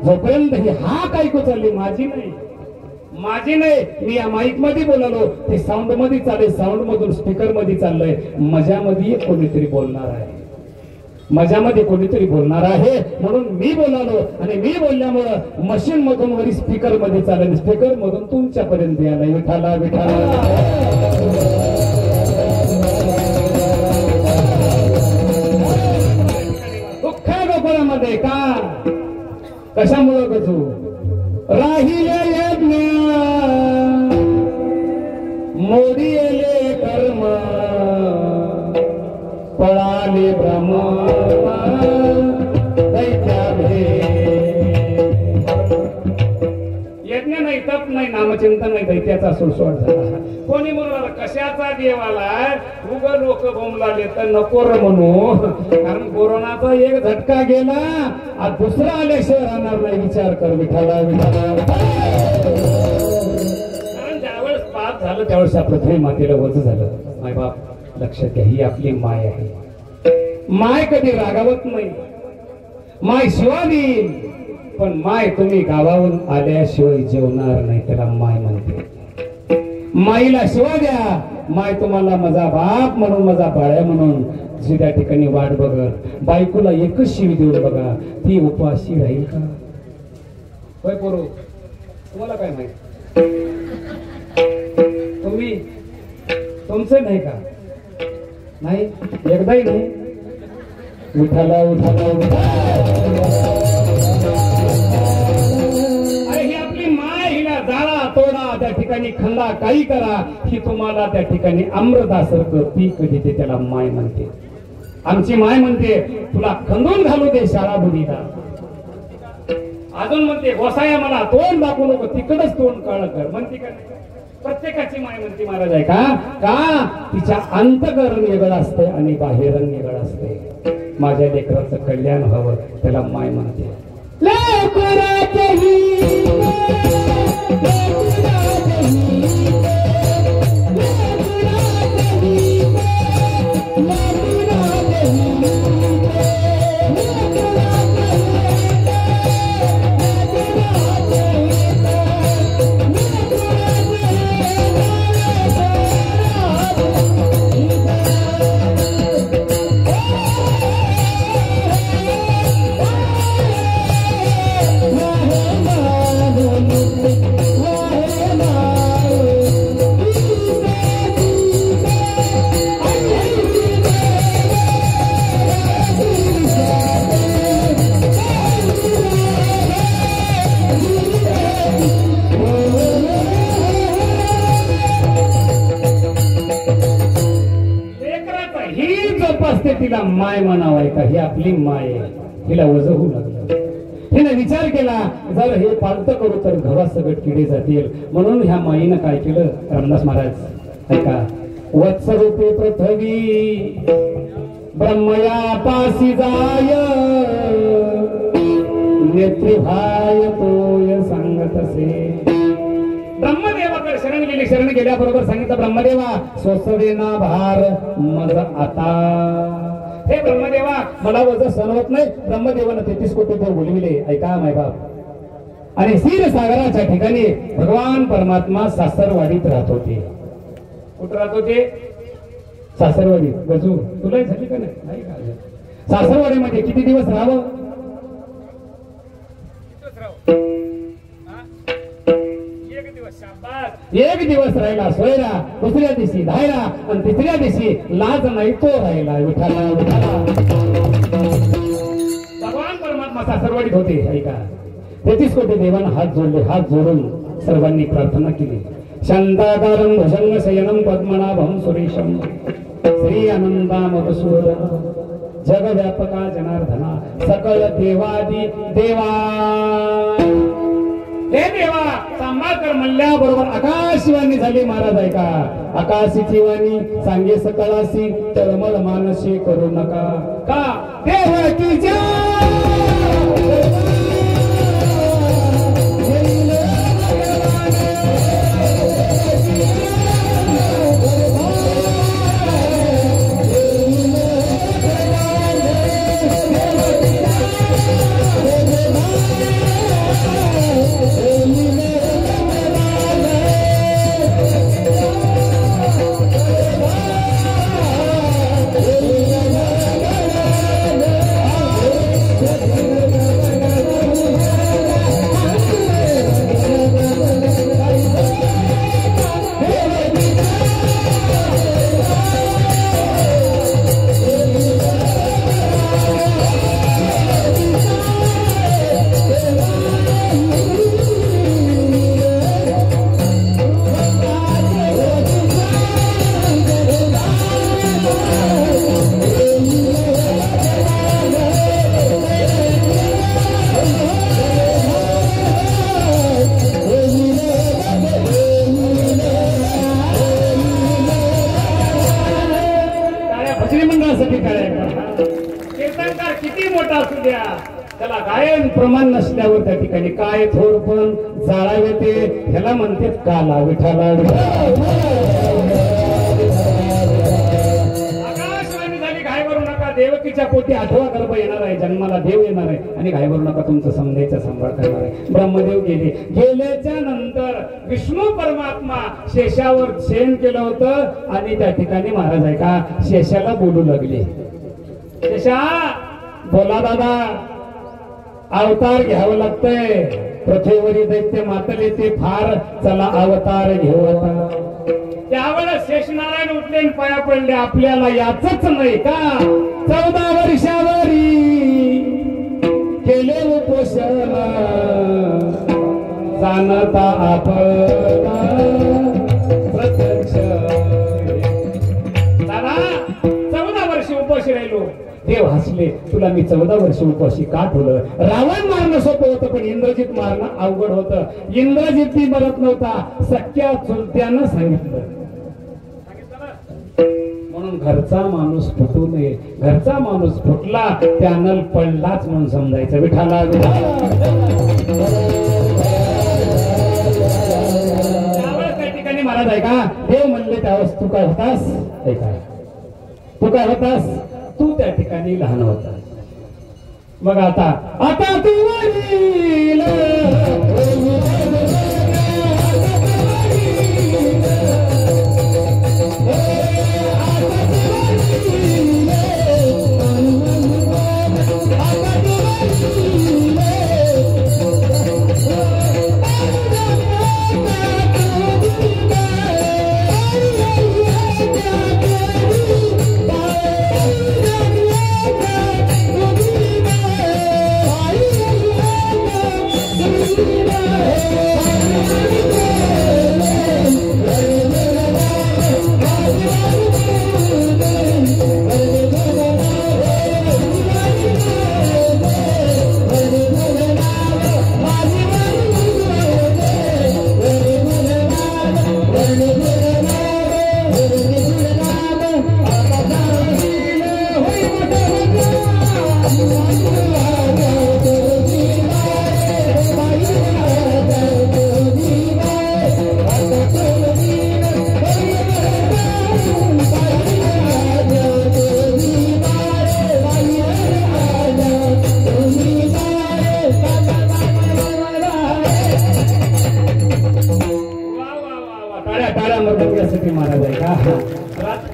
जोपर्यंत ही हाक ऐकू चालली माझी नाही मी या माईक मध्ये बोलालो ते साऊंड मध्ये चालले साऊंड मधून स्पीकर मध्ये चाललंय मजामध्ये कोणीतरी बोलणार आहे मजामध्ये कोणीतरी बोलणार आहे म्हणून मी बोलालो आणि मी बोलल्यामुळं मशीन मधून वरी स्पीकर मध्ये चालेल स्पीकर मधून तुमच्यापर्यंत यायला विठाला विठाला दुःख गोकुळामध्ये का कशामुळं गजू राहिले यज्ञ मोडीले कर्म पळाले ब्रह्म यज्ञ नाही तप नाही नामचिंतन नाही दैत्याचा सुळसुळाट झाला कोणी म्हणून कशाचा देव आलाय उग लोक बोंबलाले तर नको रे म्हणू कारण कोरोनाचा एक झटका गेला आज दुसरा आल्याशिवाय राहणार नाही विचार कर विठाला विठाला कारण ज्यावेळेस पाप झालं त्यावेळेस आपलं पृथ्वी मातेला वज झालं माय बाप लक्षात घ्या ही आपली माय आहे माय कधी रागावत नाही, माय शिवा देईल, पण माय तुम्ही गावावरून आल्याशिवाय जेवणार नाही, त्याला माय म्हणते. माईला शिवा द्या, माय तुम्हाला माझा बाप म्हणून, माझा बाळ्या म्हणून त्या ठिकाणी वाट बघत. बायकोला एकच शिवी देऊन बघा, ती उपाशी राहील का? होय पोरो, तुम्हाला काय माहित? तुम्ही तुमचं नाही का? नाही, एकदाही नाही. उठाला उठाला अरे ही आपली माय, हिला जाळा तोडा, त्या ठिकाणी खंडा काही करा, ही तुम्हाला त्या ठिकाणी अमृतासारखं पीक देते, त्याला माय म्हणते. आमची माय म्हणते तुला खंदून घालू दे शाळा बुडीला. अजून म्हणते गोसाया मला तोंड दाखवू नको, तिकडच तोंड काळ कर म्हणते का? प्रत्येकाची माय म्हणते महाराज आहे का? का तिच्या अंतकरण वेगळं असते आणि बाहेरण वेगळं असते. माझ्या लेकराचं कल्याण व्हावं, त्याला माय म्हणते. तिला माय म्हणावाय का? ही आपली माय आहे, हिला वज होऊ लागलं. हिने विचार केला जर हे पालत करू तर घरात सगळं किडे जातील, म्हणून ह्या माईनं काय केलं? रामदास महाराज ऐका. वत्सरूपे पृथ्वी ब्रह्मया पासी जाय, नेत्रिभाय तोय सांगतसे. ब्रह्मदेवाकडे शरण गेली, शरण गेल्याबरोबर सांगितलं ब्रह्मदेवा सोसवेना भार मज आता. हे ब्रह्मदेवा मला वजन सहन होत नाही. ब्रह्मदेवानं 33 कोटी देव बोलविले, ऐका माय बाप. आणि क्षीरसागराच्या ठिकाणी भगवान परमात्मा सासरवाडीत राहत होते. कुठं राहत होते? सासरवाडीत. गजू तुला झाली का नाही? सासरवाडीमध्ये किती दिवस राहावं? एक दिवस राहिला सोयरा, दुसऱ्या दिवशी राहिला, आणि तिसऱ्या दिवशी लाज नाही तो राहिला. विठाला विठाला. भगवान परमात्मा सासरवाडीत होते. ऐका. 33 कोटी देवांना हात जोडले. हात जोडून सर्वांनी प्रार्थना केली. शांताकारं भुजंग शयनं पद्मनाभं सुरेशं श्री आनंदा मधुसूदन जगव्यापका जनार्दना सकळ देवादी देवा. हे देवा सांभाळकर म्हणल्याबरोबर आकाशवाणी झाली महाराज. ऐका. आकाशीची वाणी सांगे सकळासी, तळमळ मानसी करू नका. का देवाची कीर्तनकार किती मोठा असू द्या, त्याला गायन प्रमाण नसल्यावर त्या ठिकाणी काय थोर पण जाळावे ते ह्याला म्हणते काला. विठाला आकाशवाणी झाली. घाय करू नका. देवकीची आईच्या पोटी 8वा गर्भ येणार आहे, जन्माला देव येणार आहे आणि काय करू नका, तुमचं समजायचं सांभाळ करणार आहे. ब्रह्मदेव गेल्याच्या नंतर विष्णू परमात्मा शेषावर शेण केलं होतं आणि त्या ठिकाणी महाराज आहे का शेषाला बोलू लागले, शेषा बोला दादा, अवतार घ्यावं लागतंय, पृथ्वीवरील दैत्य मातले ते फार, चला अवतार घेऊ आता. त्यावेळेस शेषनारायण उठले आणि पाया पडले, आपल्याला याचच नाही का 14 वर्षावरी केले उपोषण, जाणता आपण प्रत्यक्ष. दादा 14 वर्ष उपोषी राहिलो. देव हसले, तुला मी 14 वर्ष उपाशी का ठेवलं? रावण मारणं सोपं होतं पण इंद्रजित मारणं अवघड होतं. इंद्रजित मरत नव्हता, सख्या चुलत्यानं सांगितलं. म्हणून घरचा माणूस फुटू नये, घरचा माणूस फुटला त्यानं पडलाच म्हणून समजायचं. विठाला त्यावेळेस त्या ठिकाणी महाराज आहे का देव म्हणले, त्यावेळेस तू काय होतास, ऐका तू काय होतास, तू त्या ठिकाणी लहान होता. मग आता तू वडील,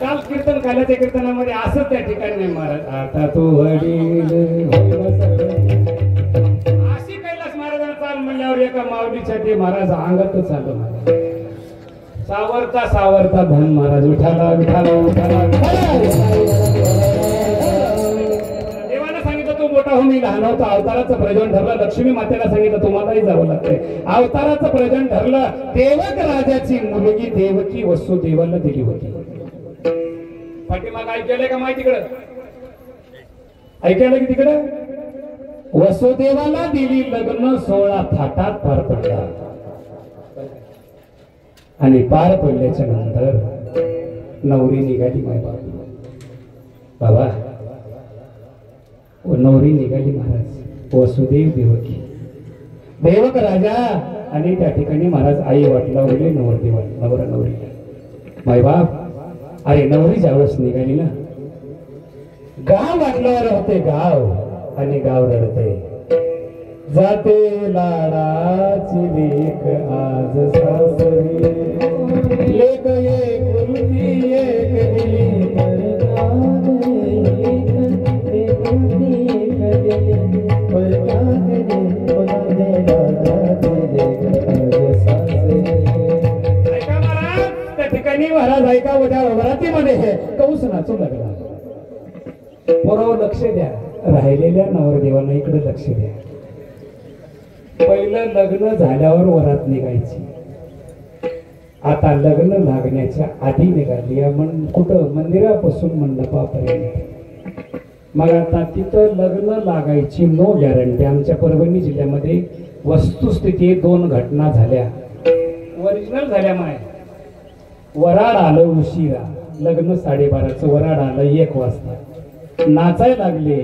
काल कीर्तन काल्याच्या कीर्तनामध्ये असंच त्या ठिकाणी नाही महाराज. आता तू वडील अशी कैलास महाराजांना चाल म्हणल्यावर एका माऊलीच्या ते महाराज अंगातच चाललं. सावरता सावरता धन महाराज. विठाला विठाला विठाला. देवानं सांगितलं तू मोठा हो, मी लहान होतो. अवताराचं प्रयोजन ठरलं. लक्ष्मी मातेला सांगितलं तुम्हालाही जावं लागतंय. अवताराचं प्रयोजन ठरलं. देवक राजाची मुलगी देवकी वसुदेवाला दिली होती. पाठीमाग ऐकलंय का माहिती तिकडं, ऐकायला की तिकडं वसुदेवाला दिली लग्न 16 थाटात पार पडला. आणि पार पडल्याच्या नंतर नवरी निघाली. माय बाबा नवरी निघाली महाराज. वसुदेव देवकी देवक राजा आणि त्या ठिकाणी महाराज आई वाटला गेले नवरदेवा नवरा नवरी. माय बाप अरे नवरी ज्यावेळेस निघाली ना, गाव वाटल्यावर होते गाव आणि गाव रडते. जाते लाडाची लेक आज सासरी, लेक एक गुरुती एक दिली, महाराज ऐका उद्या वरातीमध्ये कौस नाचू लागला. बरोबर लक्ष द्या, राहिलेल्या नवरदेवांना इकडे लक्ष द्या. पहिलं लग्न झाल्यावर वरात निघायची, आता लग्न लागण्याच्या आधी निघाली. कुठं मंदिरापासून मंडपापर्यंत. मग आता तिथं लग्न लागायची नो गॅरंटी. आमच्या परभणी जिल्ह्यामध्ये वस्तुस्थिती 2 घटना झाल्या. ओरिजिनल झाल्या. माय वराड आलं उशिरा, लग्न 12:30चं, वराड आलं 1 वाजता. नाचायला लागले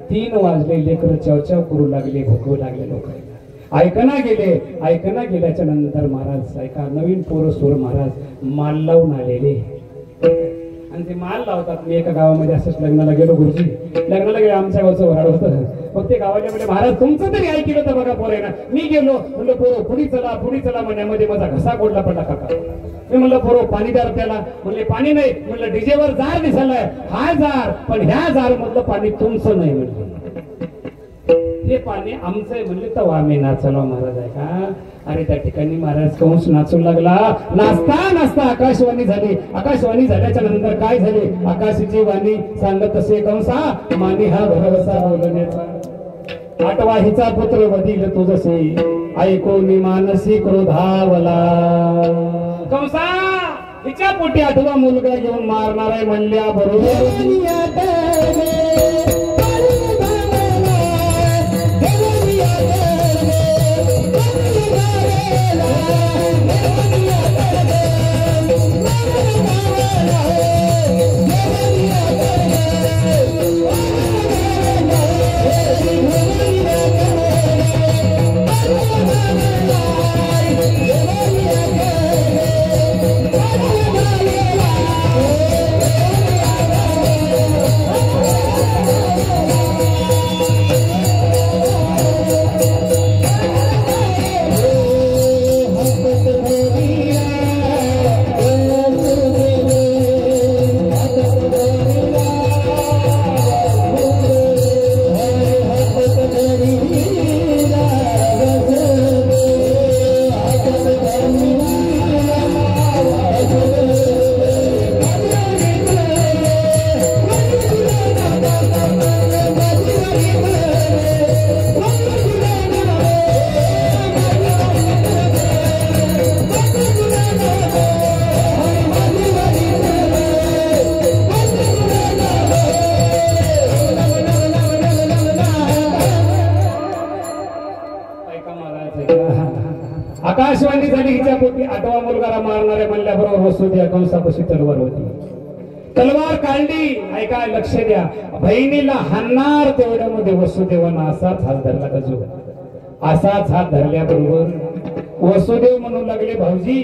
3 वाजले, लेकर चवचाव करू लागले, भुकवू लागले लोकांना. ऐकना गेल्याच्या नंतर महाराज ऐका नवीन पोरं सोर महाराज माल लावून आलेले. आणि ते माल लावतात. मी एका गावामध्ये असंच लग्नाला गेलो गुरुजी, लग्नाला गेलो, आमच्या गावचं वराड होतं. मग ते गावाच्या म्हणजे महाराज तुमचं तरी ऐकलं तर बघा पोरे ना. मी गेलो म्हणलं पोरो पुढी चला म्हणण्यामध्ये माझा घसा गोडला पडला काका. मी म्हणलं पोरो पाणी द्या त्याला. म्हणले पाणी नाही. म्हणलं डीजेवर जार दिसायलाय, हा जार, पण ह्या जार मधलं पाणी तुमचं नाही म्हणलं, हे पाणी आमचं आहे म्हणले. तर आम्ही नाचलो महाराज आहे का. अरे त्या ठिकाणी महाराज कंस नाचू लागला. नाचता नाचता आकाशवाणी झाली. आकाशवाणी झाल्याच्या नंतर काय झाले, आकाशाची वाणी सांगत असे कंसा मानी हा भरवसा बोलण्याचा. आठवा हिचा पुत्र वधील तुझसे ऐकोनी मानसी क्रोधावला. कंसा हिच्या पोटी आठवा मुलगा घेऊन मारणार आहे म्हणल्या बरोबर. आकाशवाणी झाली. हिच्या पोटी आठवा मुलगाला मारणारे म्हणल्याबरोबर वसुदेव कंसापाशी तलवार होती. तलवार काढली. ऐका लक्ष द्या. बहिणीला हाणणार तेवढ्यामध्ये वसुदेवानं असाच हात धरला. गजू असाच हात धरल्याबरोबर वसुदेव म्हणू लागले भाऊजी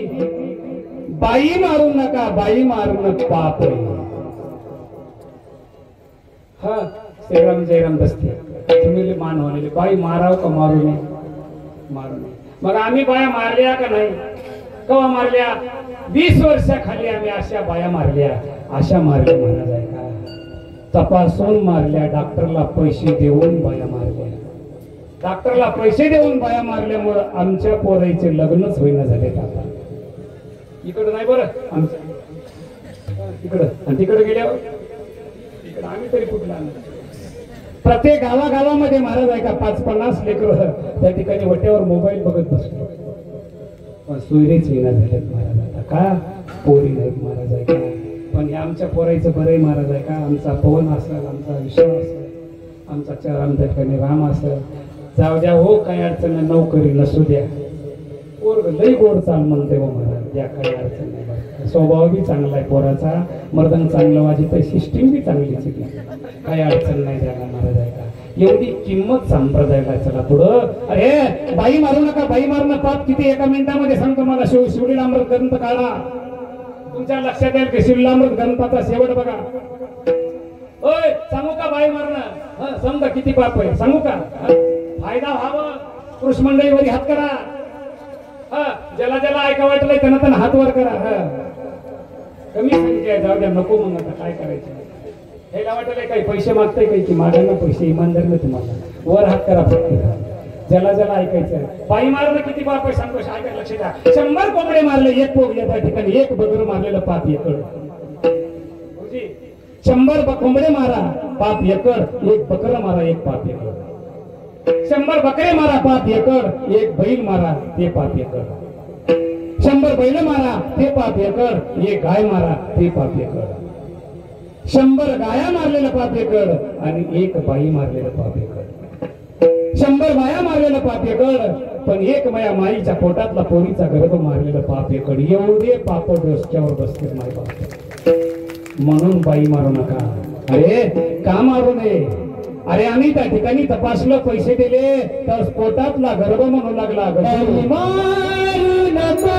बाई मारू नका, बाई मारून पाप आहे. हा श्रीराम जयराम बसते. तुम्ही मान होणे बाई माराव का मारू नये, मारू नये. मग आम्ही बाया मारल्या का नाही, कवा मारल्या? 20 वर्षाखाली आम्ही अशा बाया मारल्या. अशा मारल्या महाराज आहे का. तपासून मारल्या. डॉक्टरला पैसे देऊन बाया मारल्या. डॉक्टरला पैसे देऊन बाया मारल्यामुळे आमच्या पोराईचे लग्नच होईना झाले. आता इकडं नाही बरं आमच्या इकडं, आणि तिकडे गेल्यावर इकडं आम्ही तरी कुठला. प्रत्येक गावागावामध्ये महाराज आहे का 5-50 लेकरं त्या ठिकाणी वट्यावर मोबाईल बघत बसलो. पण सोयरेच विना झालेत महाराज. आता का पोरी नाहीत महाराज आहे का. पण हे आमच्या पोरायचं बरंय महाराज आहे का. आमचा पवन असेल, आमचा विश्वास असेल, आमचा चरण त्या ठिकाणी राम असेल. जाऊ द्या हो, काही अडचण नाही, नोकरी नसू द्या. पोरग लई गोड चाल म्हणते हो महाराज. द्या काही अडचण नाही. स्वभाव बी चांगला आहे पोराचा, मर्दन चांगलं वाजत, सिस्टीम बी चांगलीच आहे. काही अडचण नाही द्यायला महाराज आहे का. एवढी किंमत संप्रदायाला. चला पुढं. अरे बाई मारू नका, बाई मारणं पाप किती. एका मिनिटामध्ये सांगतो मला. शिवलीलामृत ग्रंथ काढा. तुमच्या लक्षात येईल की शिवलीलामृत ग्रंथाचा शेवट बघा. होय सांगू का बाई मारणं समजा किती पाप आहे सांगू का. फायदा व्हावं पुरुष मंडळीवर हात करा. ज्याला ज्याला ऐका वाटलंय त्यांना त्यांना हात वर करा. कमी संख्या जाऊ द्या, नको म्हणून आता काय करायचं. हे वाटलंय काही पैसे मागताय काही की मागायला पैसे इमानदार नाही तुम्हाला. वर हात करा फक्त. ज्याला ज्याला ऐकायचं. बाई मारणं किती पाप आहे सांगतो. ऐका लक्ष द्या. 100 कोंबडे मारले, 1 पोगल्या त्या ठिकाणी, 1 बगर मारलेलं पाप एकड. 100 कोंबडे मारा पाप एकड, 1 बकर मारा 1 पाप एकड. 100 बकरे मारा पाप एकड, 1 बैल मारा ते पाप एकड. 100 बैल मारा ते पाप एकड, 1 गाय मारा ते पाप एकड. 100 गाया मारलेलं पाप एकड आणि 1 बाई मारलेलं पाप एकड. 100 बाया मारलेलं पाप एकड, पण 1 माया माईच्या पोटातला पोरीचा गर्भ मारलेलं पाप एकड. एवढे पाप डोसक्यावर बसते माय बाप. म्हणून बाई मारू नका. अरे का मारू नये. अरे आम्ही त्या ठिकाणी तपासलं, पैसे दिले तर पोटातला गर्भ म्हणू लागला. मारू नका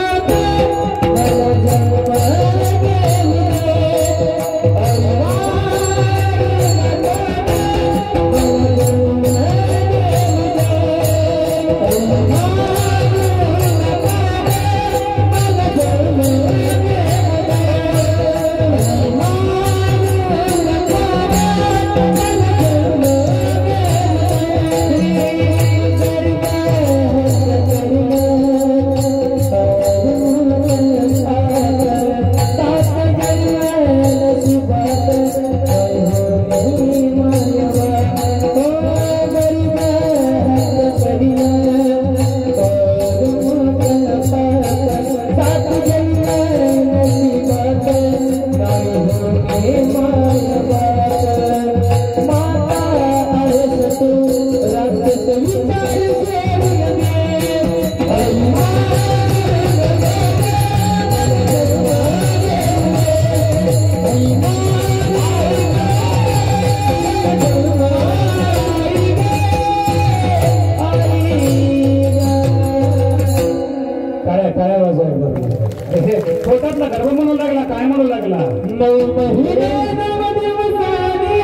पोटातला गर्भ म्हणू लागला, काय म्हणू लागला? 9 महिने 9 दिवसाने झाले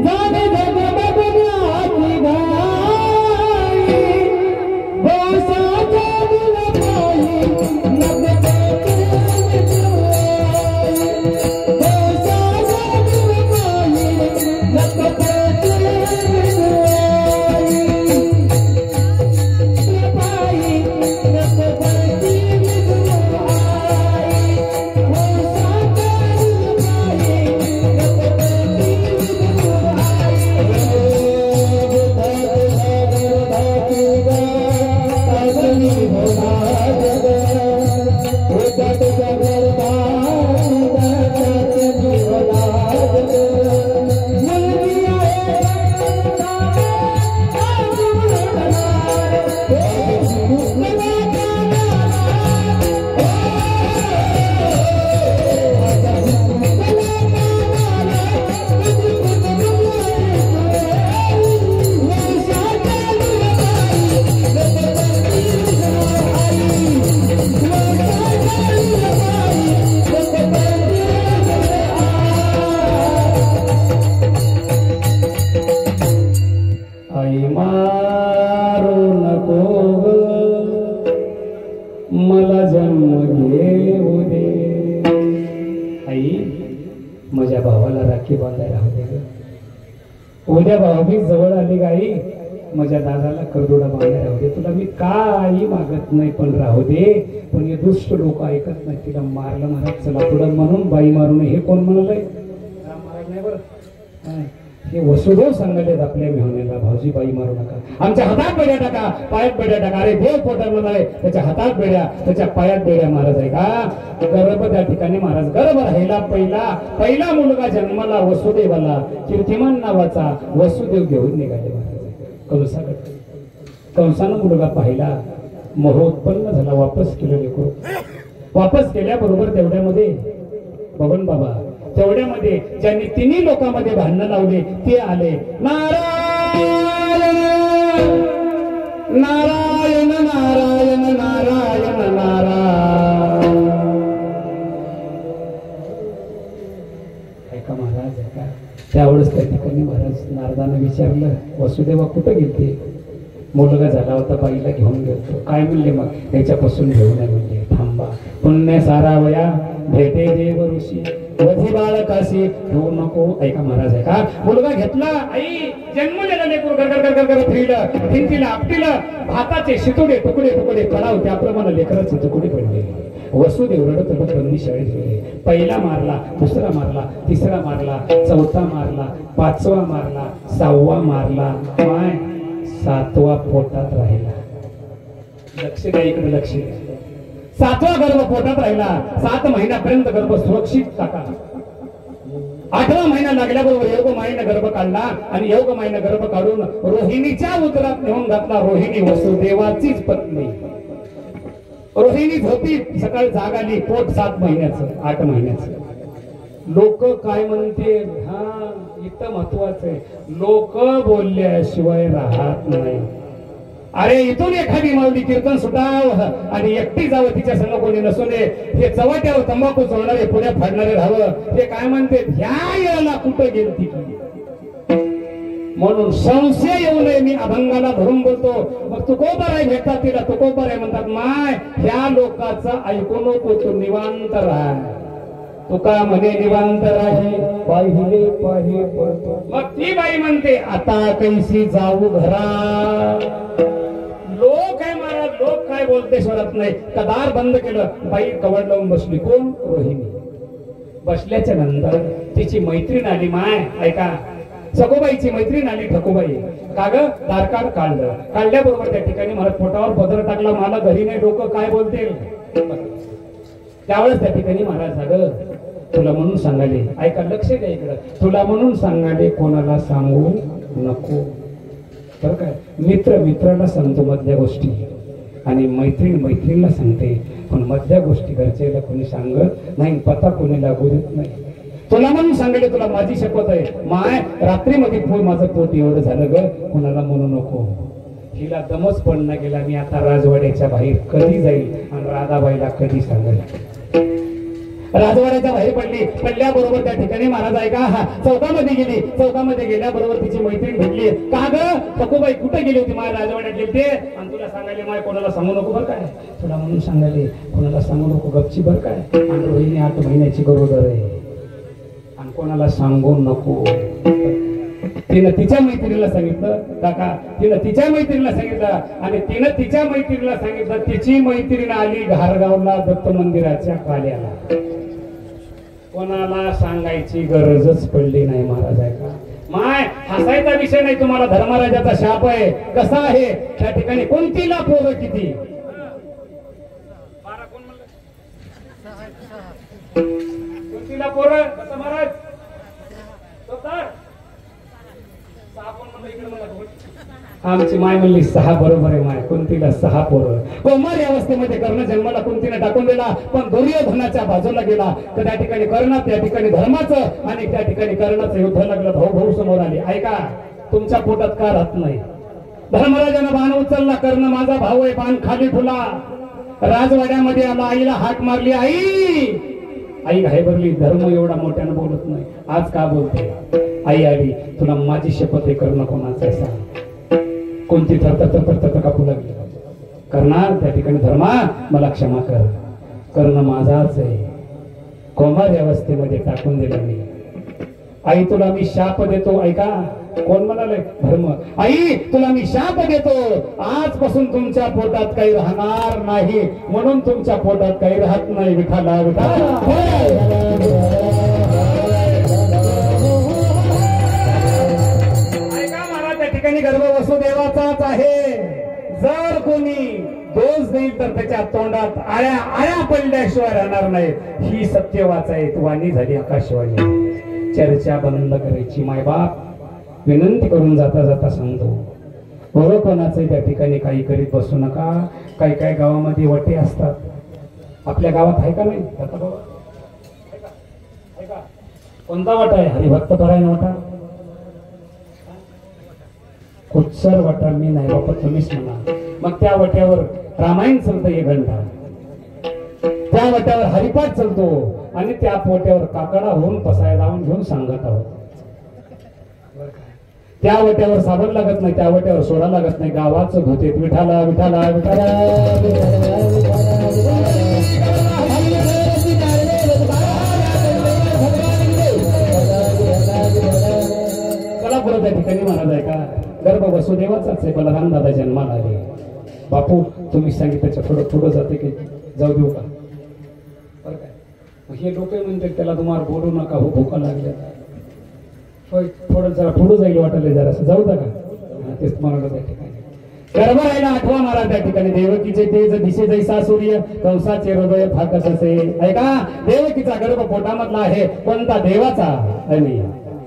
जगमगनाची घाई, बोसाच्या दिलपाई नभते बोसाच्या दिलपाई नभते मला जन्म घेऊ दे. आई, माझ्या भावाला राखी बांधायला राहू दे ग. उद्या भाऊबीज जवळ आली ग आई, माझ्या दादाला करदोडा बांधायला राहू दे. तुला मी काही मागत नाही, पण राहू दे. पण हे दुष्ट लोक ऐकत नाही. तिला मारलं महाराज, चला पुढं म्हणून बाई मारू नये. हे कोण म्हणालय? राम महाराज नाही बरं. हे वसुदेव सांगायलेत आपल्या मेहण्याला, भाऊजी बाई मारू नका. आमच्या हातात बेड्या टाका, पायात बेड्या टाका. अरे देव पोटात म्हणाले, त्याच्या हातात बेड्या, त्याच्या पायात बेड्या. महाराज आहे का गर्भ? त्या ठिकाणी महाराज गर्भ राहिला. पहिला मुलगा जन्माला वसुदेवाला, कीर्तिमान नावाचा वसुदेव घेऊन निघाले महाराज कंसाकडे. कंसानं मुलगा पाहिला, मोह उत्पन्न झाला, वापस केलं लेकरू. वापस केल्याबरोबर तेवढ्यामध्ये बबन बाबा, तेवढ्यामध्ये ज्यांनी तिन्ही लोकांमध्ये भांडणं लावले ते आले. नारायण नारायण नारायण नारायण नारायण. ऐका महाराज, ऐका. त्यावेळेस त्या ठिकाणी महाराज नारदानं विचारलं, वसुदेवा कुठं गेलते? मुलगा झाला होता, बाईला घेऊन गेलो. काय म्हणले मग? त्याच्यापासून घेऊन आहे म्हणले. थांबा, पुण्य सारावया भेटे देव ऋषी, वधी बाळकाशी घेऊ नको. ऐका महाराज, ऐका. मुलगा घेतला, आई जन्मलेला लेकरू गरगर फिरलं, भिंतीला आपटीला भाताचे शितुडे तुकडे तुकडे कराव, त्याप्रमाणे लेकराचे तुकडे पडले. वसुदेव रडत रडत बंदी शाळेत गेले. पहिला मारला, दुसरा मारला, तिसरा मारला, चौथा मारला, पाचवा मारला, 6वा मारला, 7वा पोटात राहिला. लक्ष द्या इकडे, लक्ष द्या. 7वा गर्भ पोटात राहिला. 7 महिन्यापर्यंत गर्भ सुरक्षित टाका. 8वा महिना लागल्याबरोबर योग मायेनं गर्भ काढला आणि योग मायेनं गर्भ काढून रोहिणीच्या उदरात नेऊन घातला. रोहिणी वसुदेवाचीच पत्नी. रोहिणी झोपी, सकाळी जाग आली, पोट 7 महिन्याचं, 8 महिन्याचं. लोक काय म्हणते? हा, इथं महत्वाचं आहे. लोक बोलल्याशिवाय राहत नाही. अरे इथून एखादी माऊली कीर्तन सुटाव आणि एकटी जावं, तिच्या संग कोणी नसू नये. हे चवट्यावर तंबाखू चोळणारे, पुढे फाडणारे राहावं. हे काय म्हणते? ह्या याला कुठं गेलती? म्हणून संशय येऊ नये मी अभंगाला धरून बोलतो. मग तुकोबर आहे भेटतात तिला तुकोबर आहे म्हणतात. माय ह्या लोकांचं ऐकू नको तू निवांत राहा. तुका म्हणे निवांत राही पाहिले पाहि पडतो. मग ती बाई म्हणते आता कैसी जाऊ घरा. लोक आहे महाराज लोक काय बोलते स्वरात नाही. दार बंद केलं बाई कवड लावून बसली. कोण? रोहिणी. बसल्याच्या नंतर तिची मैत्रीण आली. माय ऐका सखोबाईची मैत्रीण आली ठकोबाई. का ग दारकाड काढलं. काढल्याबरोबर त्या ठिकाणी मला पोटावर पदर टाकला. मला घरी नाही डोकं काय बोलतील. त्यावेळेस त्या ठिकाणी महाराज झालं तुला म्हणून सांगाले. ऐका लक्ष द्या इकडं. तुला म्हणून सांगाले कोणाला सांगू नको. बरं काय मित्र मित्राला सांगतो मधल्या गोष्टी आणि मैत्रीण मैत्रीणला सांगते. पण मधल्या गोष्टी घरच्याला कोणी सांगत नाही. पता कोणी लागू देत नाही. तुला म्हणून सांगले तुला माझी शपथ आहे. माय रात्रीमध्ये माझं पोट एवढं झालं ग कोणाला म्हणू नको. हिला दमच पडणं गेला. मी आता राजवाड्याच्या बाहेर कधी जाईल आणि राधाबाईला कधी सांगेल. राजवाड्याच्या बाहेर पडली. पडल्याबरोबर त्या ठिकाणी महाराज ऐका चौकामध्ये गेली. चौकामध्ये गेल्याबरोबर तिची मैत्रीण भेटली. का ग सखूबाई कुठे गेली होती? माय राजवाड्यात गेली आणि तुला सांगायले माय कोणाला सांगू नको बरं काय. तुला म्हणून सांगायले कोणाला सांगू नको गपची बरं काय. आणि रोहिणी 8 महिन्याची गरोदर आहे आणि कोणाला सांगू नको. तिनं तिच्या मैत्रिणीला सांगितलं. काका तिनं तिच्या मैत्रिणीला सांगितलं आणि तिनं तिच्या मैत्रिणीला सांगितलं. तिची मैत्रीण आली घारगावला दत्त मंदिराच्या काल्याला. कोणाला सांगायची गरजच पडली नाही महाराज ऐका. माय हसायचा विषय नाही. तुम्हाला धर्मराजाचा शाप आहे. कसा आहे त्या ठिकाणी कोणतीला पोरं किती कोणतीला पोरं कसं महाराज आमची माय म्हणली 6 बरोबर आहे. माय कुंतीला 6 पोरं. कौमार अवस्थेमध्ये कर्ण जन्माला कुंतीने टाकून दिला. पण दुर्योधनाच्या बाजूला गेला तर त्या ठिकाणी कर्ण त्या ठिकाणी धर्माचं आणि त्या ठिकाणी कर्णाचं युद्ध लागलं. भाऊ भाऊ समोर आले. ऐका तुमच्या पोटात का राहत नाही. धर्मराजानं बाण उचलला. कर्ण माझा भाऊ आहे. बाण खाली ठुला. राजवाड्यामध्ये आला. आईला हाक मारली. आई घाईभरली. धर्म एवढा मोठ्यानं बोलत नाही. आज का बोलते. आई आली. तुला माझी शपथ आहे कर्ण कोणाचं आहे सांग. कोणती थरथर कापू लागली. करणार त्या ठिकाणी धर्मा मला क्षमा कर. कर्ण माझाच आहे. कौमार अवस्थेमध्ये टाकून दिला मी. आई तुला मी शाप देतो. ऐका कोण म्हणाले धर्म. आई तुला मी शाप देतो. आजपासून तुमच्या पोटात काही राहणार नाही. म्हणून तुमच्या पोटात काही राहत नाही. विठाला विठाला गर्भ वसुदेवाचाच आहे. जर कोणी दोष देईल तर त्याच्या तोंडात आळ्या आळ्या पडल्याशिवाय राहणार नाही. ही सत्य वाचायत वाणी झाली आकाशवाणी. चर्चा बंद करायची. मायबाप विनंती करून जाता जाता सांगतो बघ कोणाचं त्या ठिकाणी काही करीत बसू नका. काही काही गावामध्ये वटे असतात. आपल्या गावात आहे का नाही. कोणता वाटा आहे. हरिभक्त परायण वाटा. कुत्सर वाटा मी नाही बाबा तुम्हीच म्हणा. मग त्या वट्यावर रामायण चालतं 1 घंटा. त्या वट्यावर हरिपाठ चालतो आणि त्या पोट्यावर काकडा होऊन पसाय लावून घेऊन सांगत आहोत. त्या वट्यावर साबण लागत नाही. त्या वट्यावर सोडा लागत नाही. गावाचं भूतेत विठाला विठाला विठाला. चला पुढे त्या ठिकाणी महाराज आहे का गर्भ वसुदेवाचाच आहे. बलराम दादा जन्माला आले. बापू तुम्ही सांगितलं थोडं पुढं जाते की जाऊ देऊ का. बरं काय हे लोक म्हणतात त्याला तुम्हाला बोलू नका हो भूका लागल्या. थोडं जरा पुढं जाईल वाटले जरा जाऊ द्या का. तेच मला त्या ठिकाणी गर्भ राहिला 8वा महाराज त्या ठिकाणी. देवकीचे तेज दिशे जैसा सूर्य कंसाचे हृदय फाकस असे. ऐका देवकीचा गर्भ पोटामधला आहे. कोणता देवाचा. आणि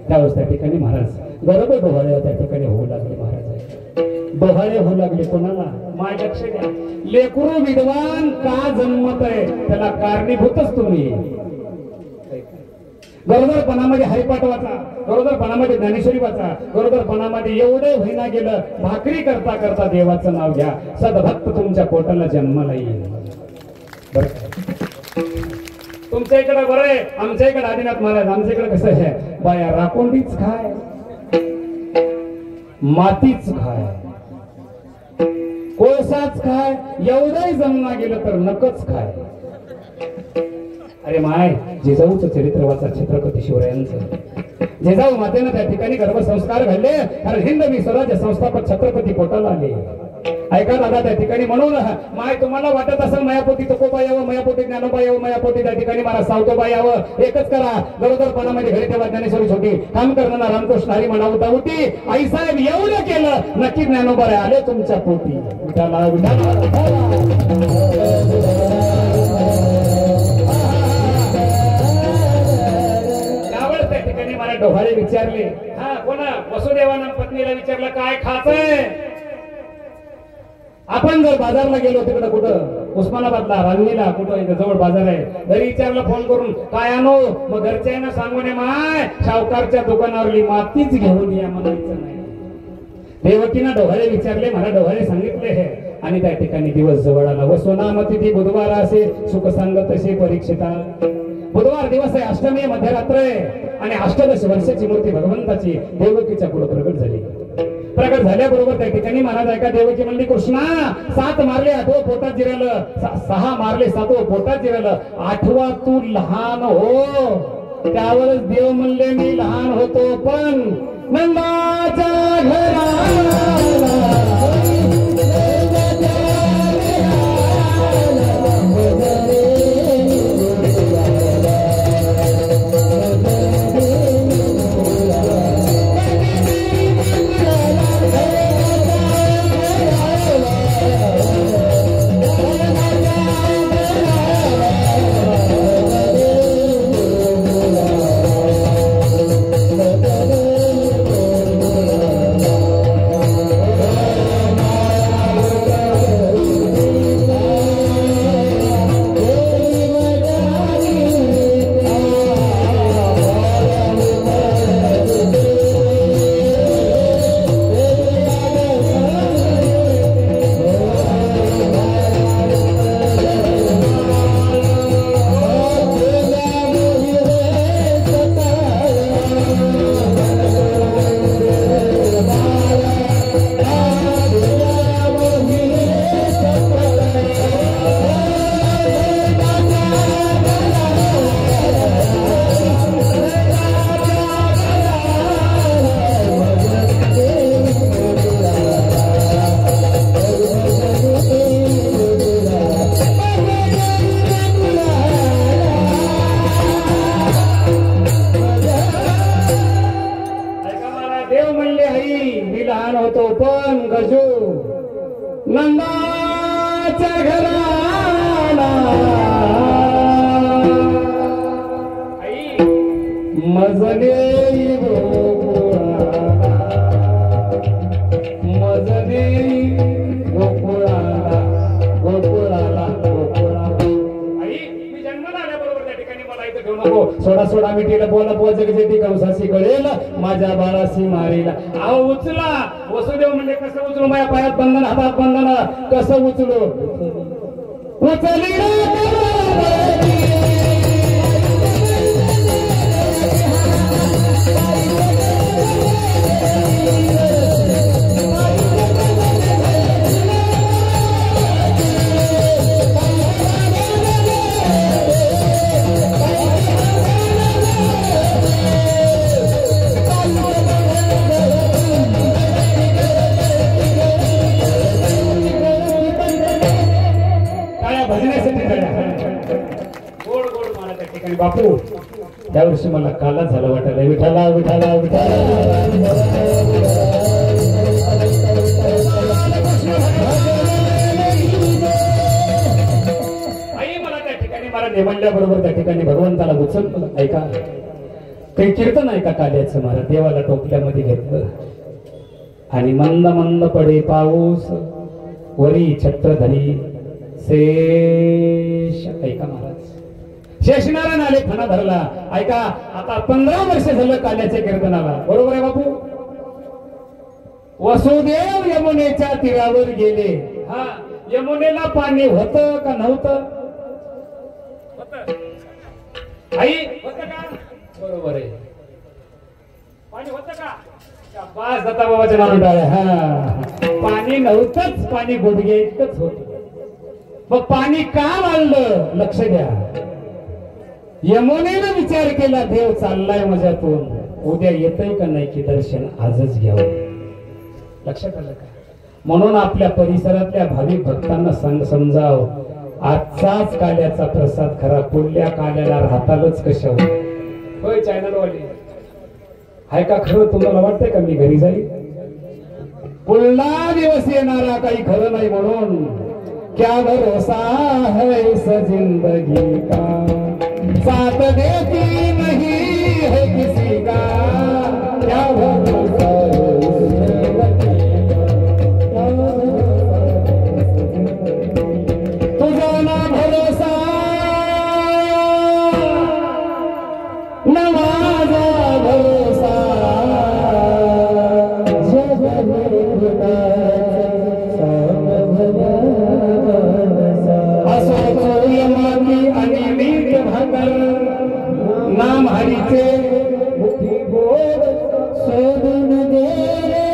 त्यावेळेस त्या ठिकाणी महाराज गर्भ डोहाळे त्या ठिकाणी होऊ लागले. महाराज डोहाळे होऊ लागले. कोणाला. माय लक्ष द्या. लेकरू विद्वान का जन्मत आहे त्याला कारणीभूतच तुम्ही. गरोदरपणामध्ये हरिपाठ वाचा. गरोदरपणामध्ये ज्ञानेश्वरी वाचा. गरोदरपणामध्ये एवढे होईना गेलं भाकरी करता करता देवाचं नाव घ्या. सद्भक्त तुमच्या पोटाला जन्माला येईल. बरं तुमच्या इकडे बरं आहे. आमच्या इकडे आदिनाथ महाराज आमच्या इकडे कसं आहे बाया राकोंडीच खाय. मातीच खाय, कोळसाच खाय, एवढंही जमना गेलं तर नकच खाय. अरे माय, जिजाऊचं चरित्र वाचा छत्रपती शिवरायांचं. जिजाऊ मातेनं त्या ठिकाणी गर्भसंस्कार घडले कारण हिंदवी स्वराज्य संस्थापक छत्रपती पोटाला आले. ऐका दादा, त्या ठिकाणी म्हणून माय तुम्हाला वाटत असेल मायापोटी तुकोबा यावं, मायापोटी ज्ञानोबा यावं, मायापोटी त्या ठिकाणी मला सावतोबा यावं, एकच करा. गरोदरपणामध्ये घरी ठेवा ज्ञानेश्वरी छोटी, काम करणारा रामकृष्ण हरी म्हणा उठा उठी. आई साहेब एवढं केलं नक्की ज्ञानोबा आले तुमच्या पोटी. विठाला त्या ठिकाणी मला डोहाळे विचारले, हा कोणा वसुदेवानं पत्नीला विचारलं काय खायचंय. आपण जर बाजारला गेलो तिकडं कुठं उस्मानाबादला रांगणीला कुठं इथं जवळ बाजार आहे, घरी विचारलं फोन करून काय आणू, मग घरच्यांना सांगून ये माय शावकारच्या दुकानावरली मातीच घेऊन या म्हणायचं नाही. देवकीनं डोहाळे विचारले, मला डोहाळे सांगितले हे. आणि त्या ठिकाणी दिवस जवळ आला. वसुनामती ती बुधवार असे सुख सांगत असे परीक्षिता. बुधवार दिवस आहे, अष्टमी मध्यरात्र आहे आणि अष्टदश वर्षाची मूर्ती भगवंताची देवकीच्या पुढे प्रकट झाली. प्रकट झाल्याबरोबर त्या ठिकाणी महाराज ऐका, देवकी म्हणली कृष्णा 7 मारले 8वं पोटात जिरलं, 6 मारले 7वं पोटात जिरलं, 8वा तू लहान हो. त्यावरच देव म्हणले मी लहान होतो पण नंदाच्या घराला नंदाच्या घराला मजले गोकुळाला गोकुळाला गोकुळा. आई मी जन्माला आल्याबरोबर त्या ठिकाणी मला इथं घेऊ नको, सोडा सोडा मिठीला बोला बोला जगजेती कंसाशी कळेल माझ्या बाळाशी मारेला. अहो उचला. वसुदेव म्हणजे कसं उचलू, माझ्या पायात बंधन हातात बंधन कसं उचलू. उचली बापू. त्या वर्षी मला काला झालं वाटायला. विठाला विठाला विठाला. आई मला त्या ठिकाणी मला नेमल्याबरोबर त्या ठिकाणी भगवंताला उचललं. ऐका काही कीर्तन ऐका काल्याचं. मला देवाला टोपल्यामध्ये घेतलं आणि मंद मंद पडे पाऊस वरी छत्रधरी शेष. ऐका महाराज, शेषनारायण आले फणा धरला. ऐका आता 15 वर्ष झालं काल्याच्या कीर्तनाला. बरोबर आहे बापू. वसुदेव यमुनेच्या तीरावर गेले. हा, यमुनेला पाणी होतं का नव्हतं? आई होतं का? बरोबर आहे. पाणी होतं का? शाबास दत्ता बाबाच्या नावाने टाळ्या. हा पाणी नव्हतंच, पाणी गुडघे इतकंच होत. मग पाणी का वाढलं लक्ष द्या. यमुनेनं विचार केला देव चाललाय माझ्यातून, उद्या येतय का नाही की दर्शन आजच घ्यावं. लक्षात आलं का. म्हणून आपल्या परिसरातल्या भाविक भक्तांना समजाव, आजचाच काल्याचा प्रसाद खरा, पुढल्या काल्याला राहतालच कशावर. होय चॅनल वाले आहे का खरं. तुम्हाला वाटतंय का मी घरी जाईल. पुढला दिवस येणारा काही खरं नाही. म्हणून क्या भरोसा है इस जिंदगी का, साथ देती नहीं है किसी का. क्या भरोसा है इस जिंदगी का, तुझा ना भरोसा न माझा भरोसा. नाम हरीचे मुठी गोड सोडून दे रे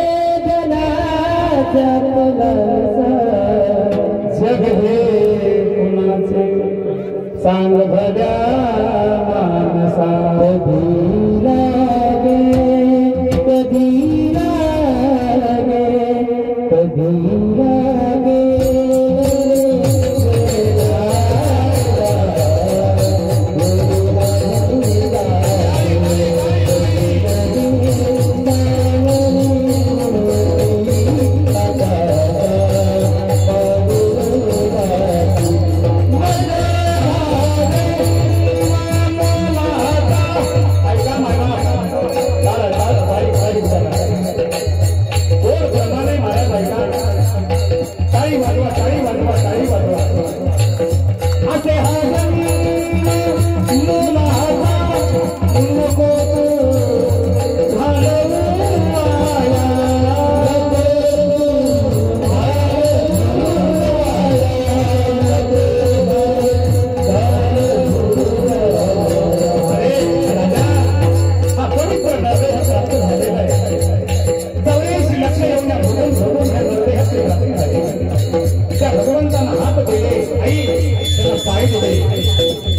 जनाचा तुलासा. जग हे कुणाचे सांग भल्या मानसा. कधी लागे कधी लागे कधी लागे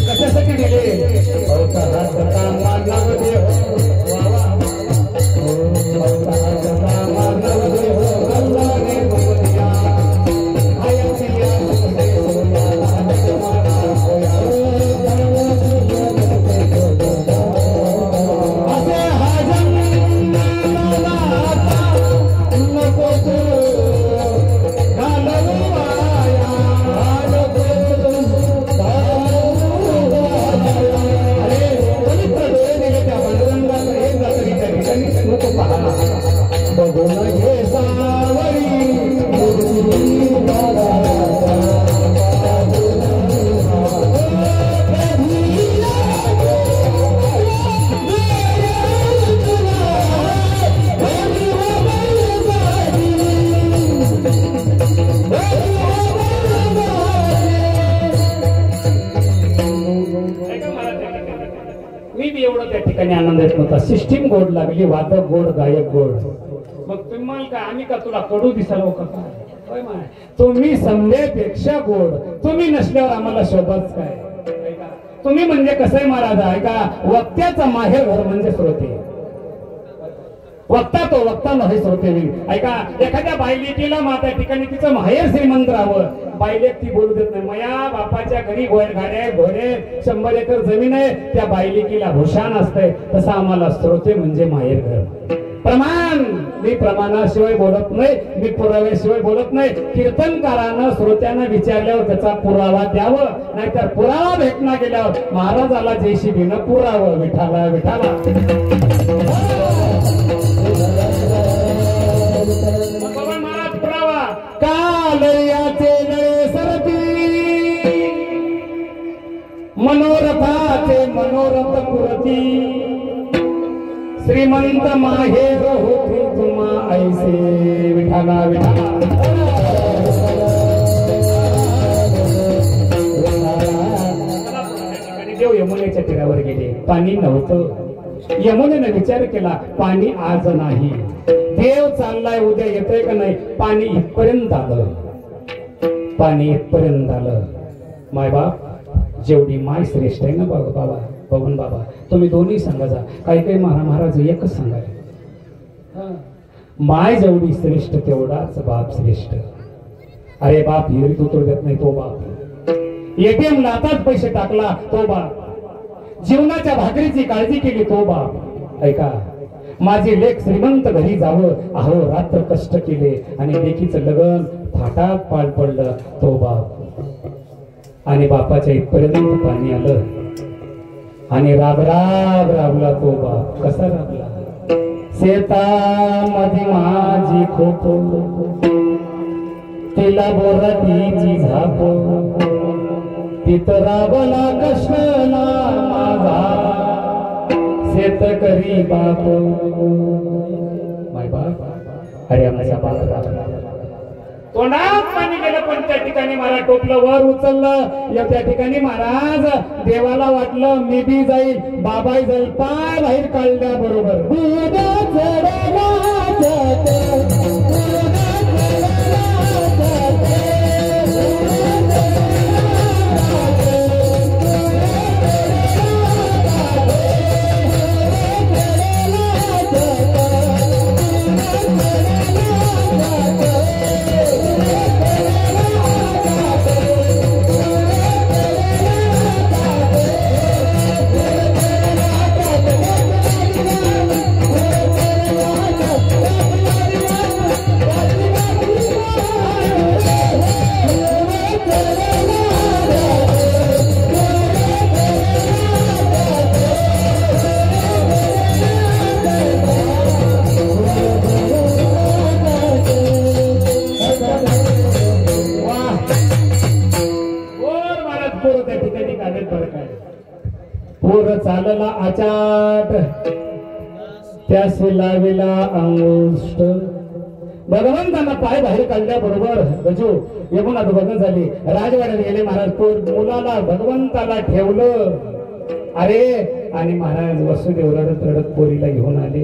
कशासाठी दिले. मी बी एवढं त्या ठिकाणी आनंद येत नव्हता. सिस्टीम गोड लागली, वादक गोड, गायक गोड. मग तुम्हाला काय आम्ही का तुला कडू दिसालो का. तुम्ही समजेपेक्षा गोड, तुम्ही नसल्यावर आम्हाला शोभाच काय. तुम्ही म्हणजे कसंय महाराज ऐका, वक्त्याचा माहेर घर म्हणजे श्रोते. वक्ता तो वक्ता नाही श्रोते. ऐका एखाद्या बायलेकीला त्या ठिकाणी तिचं माहेर श्रीमंत राहावं, बायलेक ती बोलू देत नाही. मया बापाच्या घरी गाड्या घोडे 100 एकर जमीन आहे, त्या बायलेकीला भूषण असतंय. तसं आम्हाला श्रोते म्हणजे माहेर घर. प्रमाण, मी प्रमाणाशिवाय बोलत नाही, मी पुराव्याशिवाय बोलत नाही. कीर्तनकारानं श्रोत्यानं विचारल्यावर त्याचा पुरावा द्यावं, नाहीतर पुरावा भेटना गेल्यावर महाराजाला जयशिबीनं पुरावं. विठाला विठाला महाराज पुरावा. काल याचे नळे सरती, मनोरथाचे मनोरथ पुरती. श्रीमंत माहेर होती तुम्हा ऐसे. विठाला विठाला देव यमुनेच्या तीरावर गेले. पाणी नव्हतं. यमुनेनं विचार केला पाणी आज नाही, देव चाललाय उद्या येतोय का नाही. पाणी इथपर्यंत आलं, पाणी इथपर्यंत आलं. मायबाप जेवढी माय श्रेष्ठ आहे ना बाबा, बघून बाबा तुम्ही दोन्ही सांगा जा. काही काही महाराज एकच सांगाय. माय जेवढी श्रेष्ठ तेवढाच बाप श्रेष्ठ. अरे बाप हिरीत उतरू देत नाही तो बाप. एटीएम लातात पैसे टाकला तो बाप. जीवनाच्या भाकरीची काळजी केली तो बाप. ऐका, माझे लेख श्रीमंत घरी जावं अहो रात्र कष्ट केले आणि लेकीचं लग्न फाटात पाळ पडलं तो बाप. आणि बापाच्या इथपर्यंत पाणी आलं आणि राबराब राबला तो बाप. कसा राबला. शेतामध्ये माझी खोप तिला बोराटीची झाप तिथं राबला कष्टला माझा शेतकरी बाप. माय बाप. अरे आमचा बाप राबला. तोंडात पाणी गेलं पण त्या ठिकाणी मला टोपलं वर उचललं. या त्या ठिकाणी महाराज देवाला वाटलं मी बी जाईल बाबाही जाईल. पाय बाहेर काढल्या बरोबर चालला आचाट त्यास लाविला अंगुष्ट. भगवंतांना पाय बाहेर काढल्याबरोबर गजू येऊन आता बघत झाली. राजवाड्यात गेले महाराज. मुलाला भगवंताला ठेवलं. अरे आणि महाराज वसुदेव रडत रडत पोरीला घेऊन आले.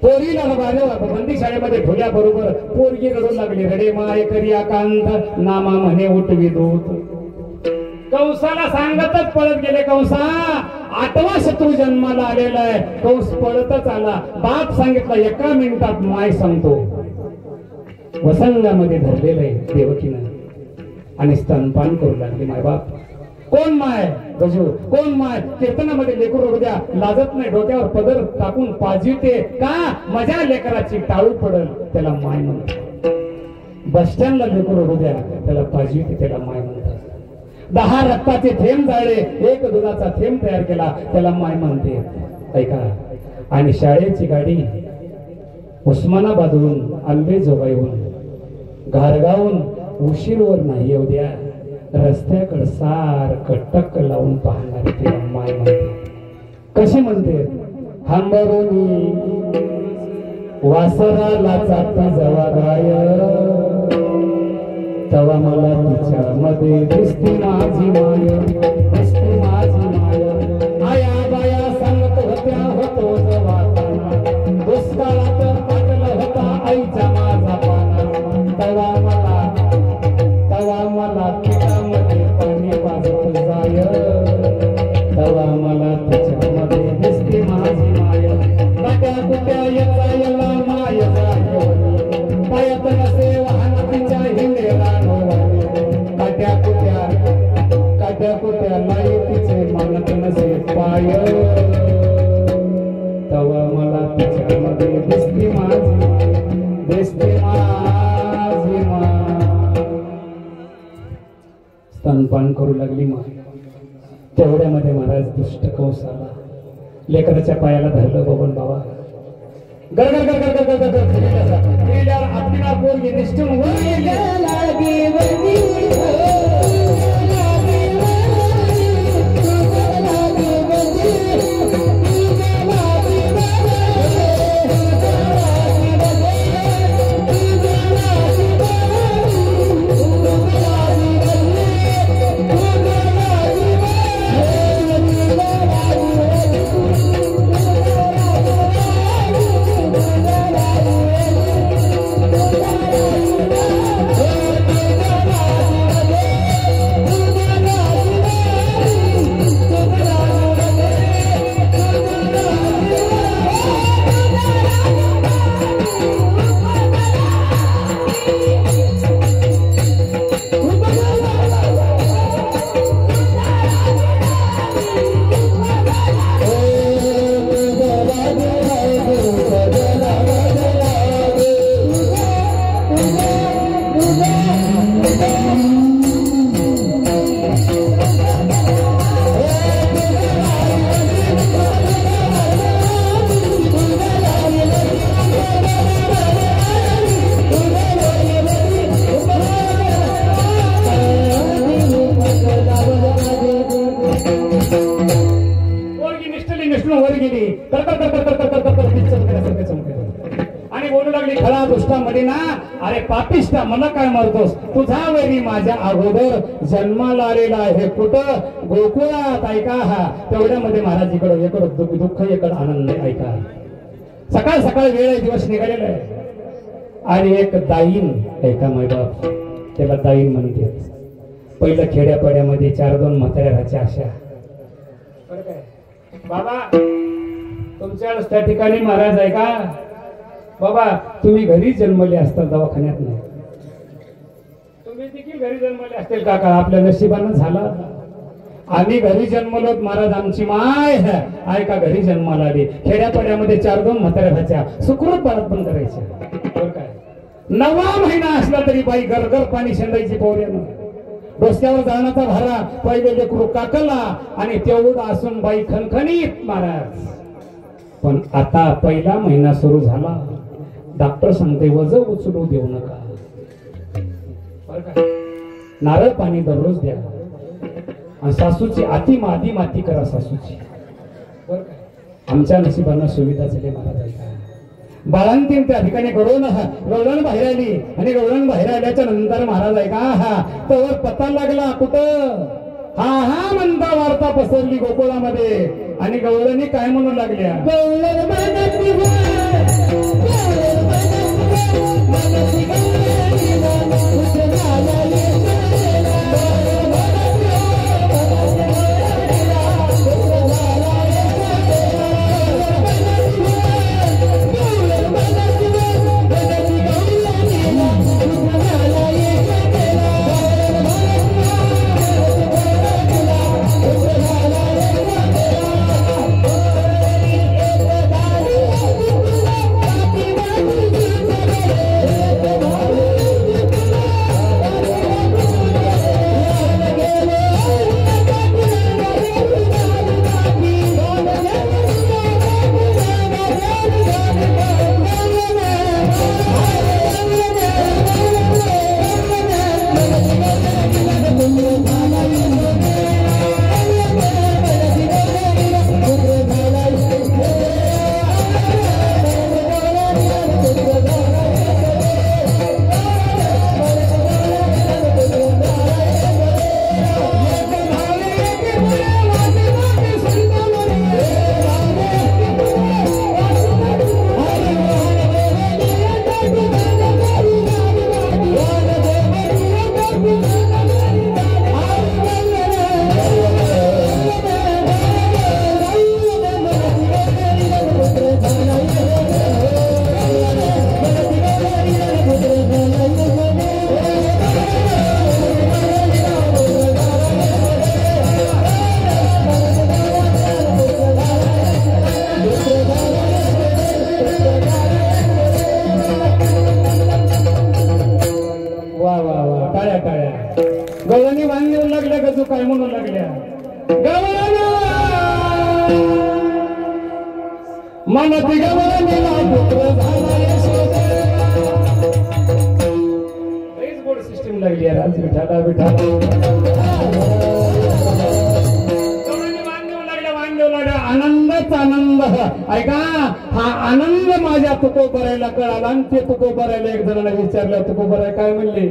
पोरीला बंदी शाळेमध्ये ठेवल्याबरोबर पोरगी रडू लागली. रडे माय करी आकांत नामा म्हणे उठवी दूत. कंसाला सांगतच पळत गेले. कंसा 8वा शत्रू जन्माला आलेला आहे. कंस पळतच आला. बाप सांगितलं 1 मिनिटात माय सांगतो. वसंगामध्ये धरलेलं आहे देवकीनं आणि स्तनपान करू लागली. माय बाप. कोण माय गजू कोण माय. कीर्तनामध्ये लेकरू रडू द्या लाजत नाही. डोक्यावर पदर टाकून पाजिवते का माझ्या लेकराची टाळू पडल त्याला माय म्हणतात. बस स्टँडला लेकरू रडू द्या त्याला पाजिवते त्याला माय म्हणतात. 10 रक्ताचे थेंब जाळे 1 दुधाचा थेंब तयार केला त्याला माय म्हणते. ऐका. आणि शाळेची गाडी उस्मानाबादहून अंबेजोगाईहून घारगावून उशीरवर नाही येऊ द्या. रस्त्याकडे सारखं टक लावून पाहणारी तिला माय म्हणते. कशी म्हणते. हांबरोनी वासराला चालता जवा गाय तवा मला तिच्यामध्ये दिसते माझी माय. दिसते माझी माय. आया बाया सांगत होत्या होतो जवाताना. दुष्काळात आटलं होता आईच्या माझा पाना. तवा मला तिच्यामध्ये पाणी वाजत जाय. तवा मला तिच्यामध्ये दिसते माझी माय. काट्या कुट्या येला माय जाय. पायात नसे वाहन तिच्या हिंदेला. काट्या कुट्या लाई तिचे मानत नसे पाय. तवा मला तिच्यामध्ये दिसते माझी दिसते माझी माय. स्तनपान करू लागली माय. तेवढ्यामध्ये महाराज दुष्ट कंस आला. लेकराच्या पायाला धरलं. बघून बाबा गरगर गरगर गरगर गरगर गेल्यावर आपलीला पोरगी निष्ठून वर गेली. आणि बोलू लागली खळा दुष्टा मडिना, अरे पापिष्टा मला काय मारतोस, तुझा वैरी माझ्या अगोदर जन्माला आलेला आहे कुठं गोकुळात, ऐका हा तेवढ्यामध्ये महाराज इकडं दुःख इकडं आनंद, ऐका सकाळ सकाळ वेळ आहे, दिवस निघालेला आहे आणि एक दाईन, ऐका मैबाप त्याला दाईन म्हणते. पहिलं खेड्यापाड्यामध्ये 4-2 म्हाताऱ्या राहायच्या अशा. बाबा तुमच्या त्या ठिकाणी महाराज आहे का बाबा, तुम्ही घरी जन्मले असता दवाखान्यात नाही, तुम्ही देखील घरी जन्मले असतील काका, आपल्या नशिबानं झालं आम्ही घरी जन्मलोत महाराज, आमची माय आहे का घरी जन्माला आली. खेड्यापाड्यामध्ये 4-2 म्हाताऱ्या राहायच्या, सुखरूप बाळत पण करायच्या. काय 9वा महिना असला तरी बाई गरगर पाणी शेंदायची पोऱ्यानं, डोसक्यावर जाण्याचा भारा, पहिले लेकरू काकला आणि तेवढं असून बाई खणखणीत महाराज. पण आता पहिला महिना सुरू झाला, डॉक्टर सांगते वजन उचलू देऊ नका, नारळ पाणी दररोज द्या, आणि सासूची आती माती करा सासूची. आमच्या नशिबांना सुविधा झाली महाराज. बाळांतीन त्या ठिकाणी गवळण बाहेर आली आणि गवळण बाहेर आल्याच्या नंतर महाराज आहे का तर पत्ता लागला कुठं, हा म्हणता वार्ता पसरली गोकुळामध्ये आणि गवळणी काय म्हणू लागल्या, गवळणी बांधून लागल्या का तू काय म्हणून लागल्या, मनती गवळणीला पुत्र बोर्ड सिस्टीम लागली आहे राज विठाला आनंदच आनंद. ऐका हा आनंद माझ्या तुकोबरायला कळाला आणि ते तुकोबरायला एक जणांना विचारलं, तुकोबराय काय म्हणले,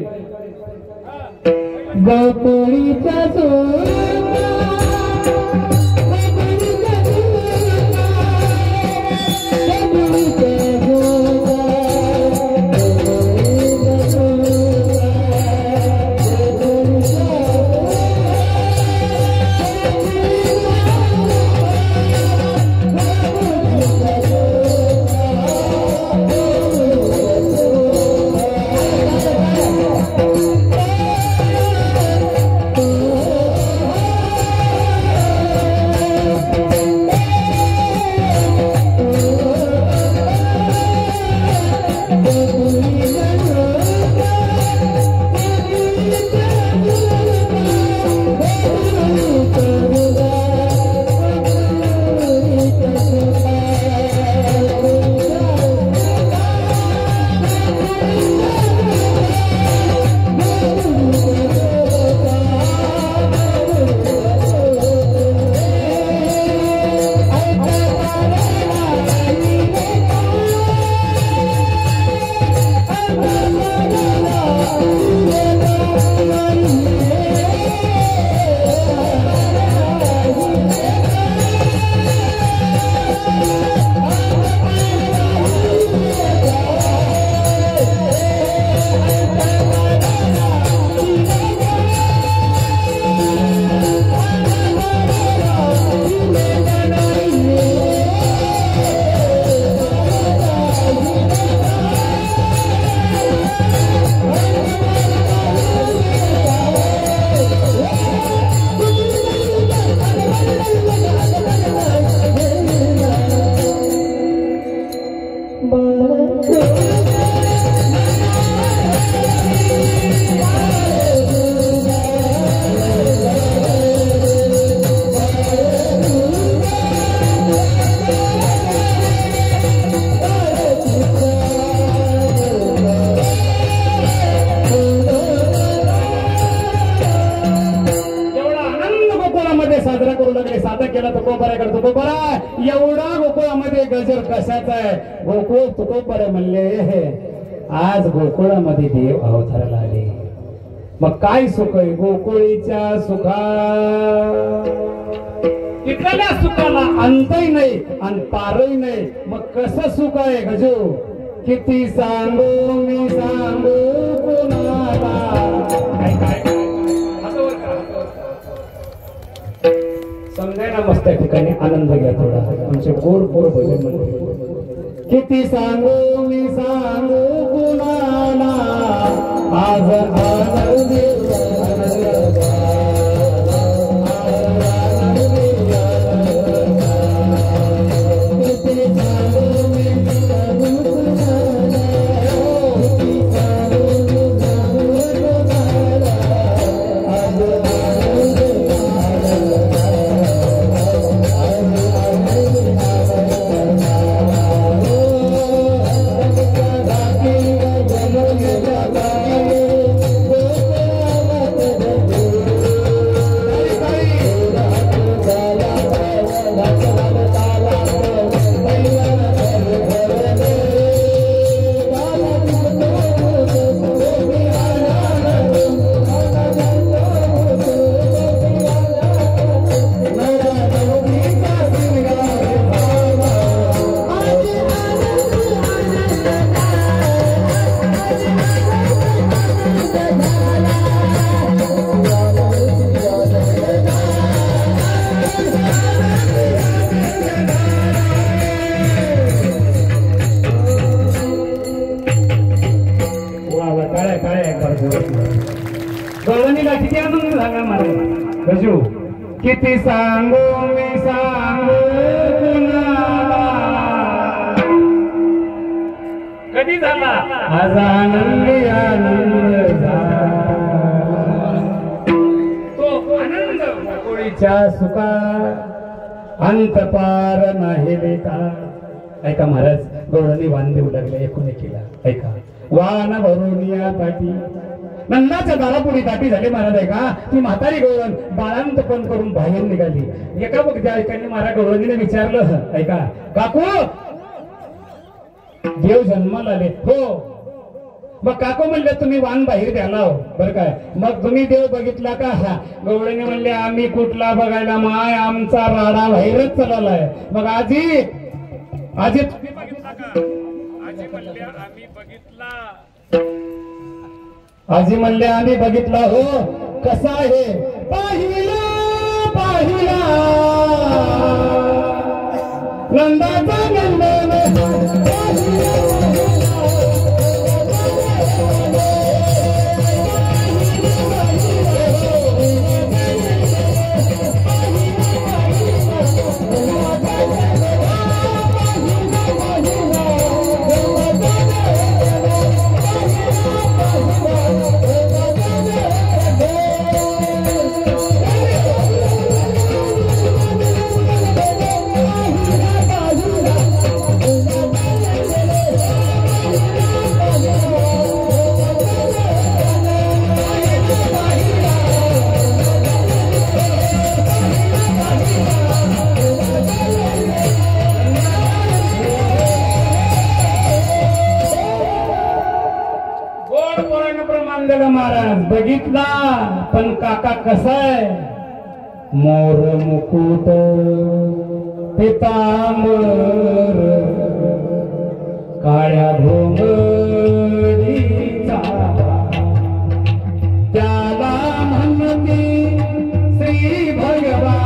गोकुळीचा एवढा गोकुळामध्ये गजर कशाचा आहे? गोकुळ तुकोबर म्हणले आज गोकुळामध्ये देव अवताराला आले. मग काय सुख आहे गोकुळीच्या सुखा? इकडल्या सुखाला अंतही नाही आणि पारही नाही. मग कसं सुख आहे गजू? किती सांगू मी सांगू कुणाला? काय काय समजाय ना मस्त ठिकाणी आनंद घ्या थोडा. आमचे गोड गोड भजन म्हणते. किती सांगू मी सांगू कुणाला आज आनंद गवळणीला किती आनंद झाला मला गजू. किती सांगू मी सांगू कुणाला? कधी झाला? आज आनंदी आनंद झाला. तो आनंद गोकुळीच्या सुखा अंत पार नाही लेखा. ऐका महाराज गवळणी वाण देऊ लागले एकूण एकीला. ऐका वाण भरून या ताटी नंदाच्या दारापुढे ताटी झाले महाराज. आहे का ती म्हातारी गवळण बाळांतपण करून बाहेर निघाली. एका बघ त्या ऐकाने महाराज गवळणीने विचारलं ऐका काकू देव जन्माला आले? हो. मग काकू म्हणले तुम्ही वाण बाहेर द्याला हो बरं काय. मग तुम्ही देव बघितला का? गवळणी म्हणले आम्ही कुठला बघायला माय आमचा राडा बाहेरच चाललाय. मग आजी आजी तुम्ही बघितला का? आजी म्हणले आम्ही बघितला. आजी म्हणले आम्ही बघितला हो. कसा आहे? पाहिला पाहिला नंदाचा नंदन महाराज बघितला. पण काका कसाय? मोर मुकुट पितांबर काळ्या भोंगडीचा त्याला म्हणती श्री भगवान.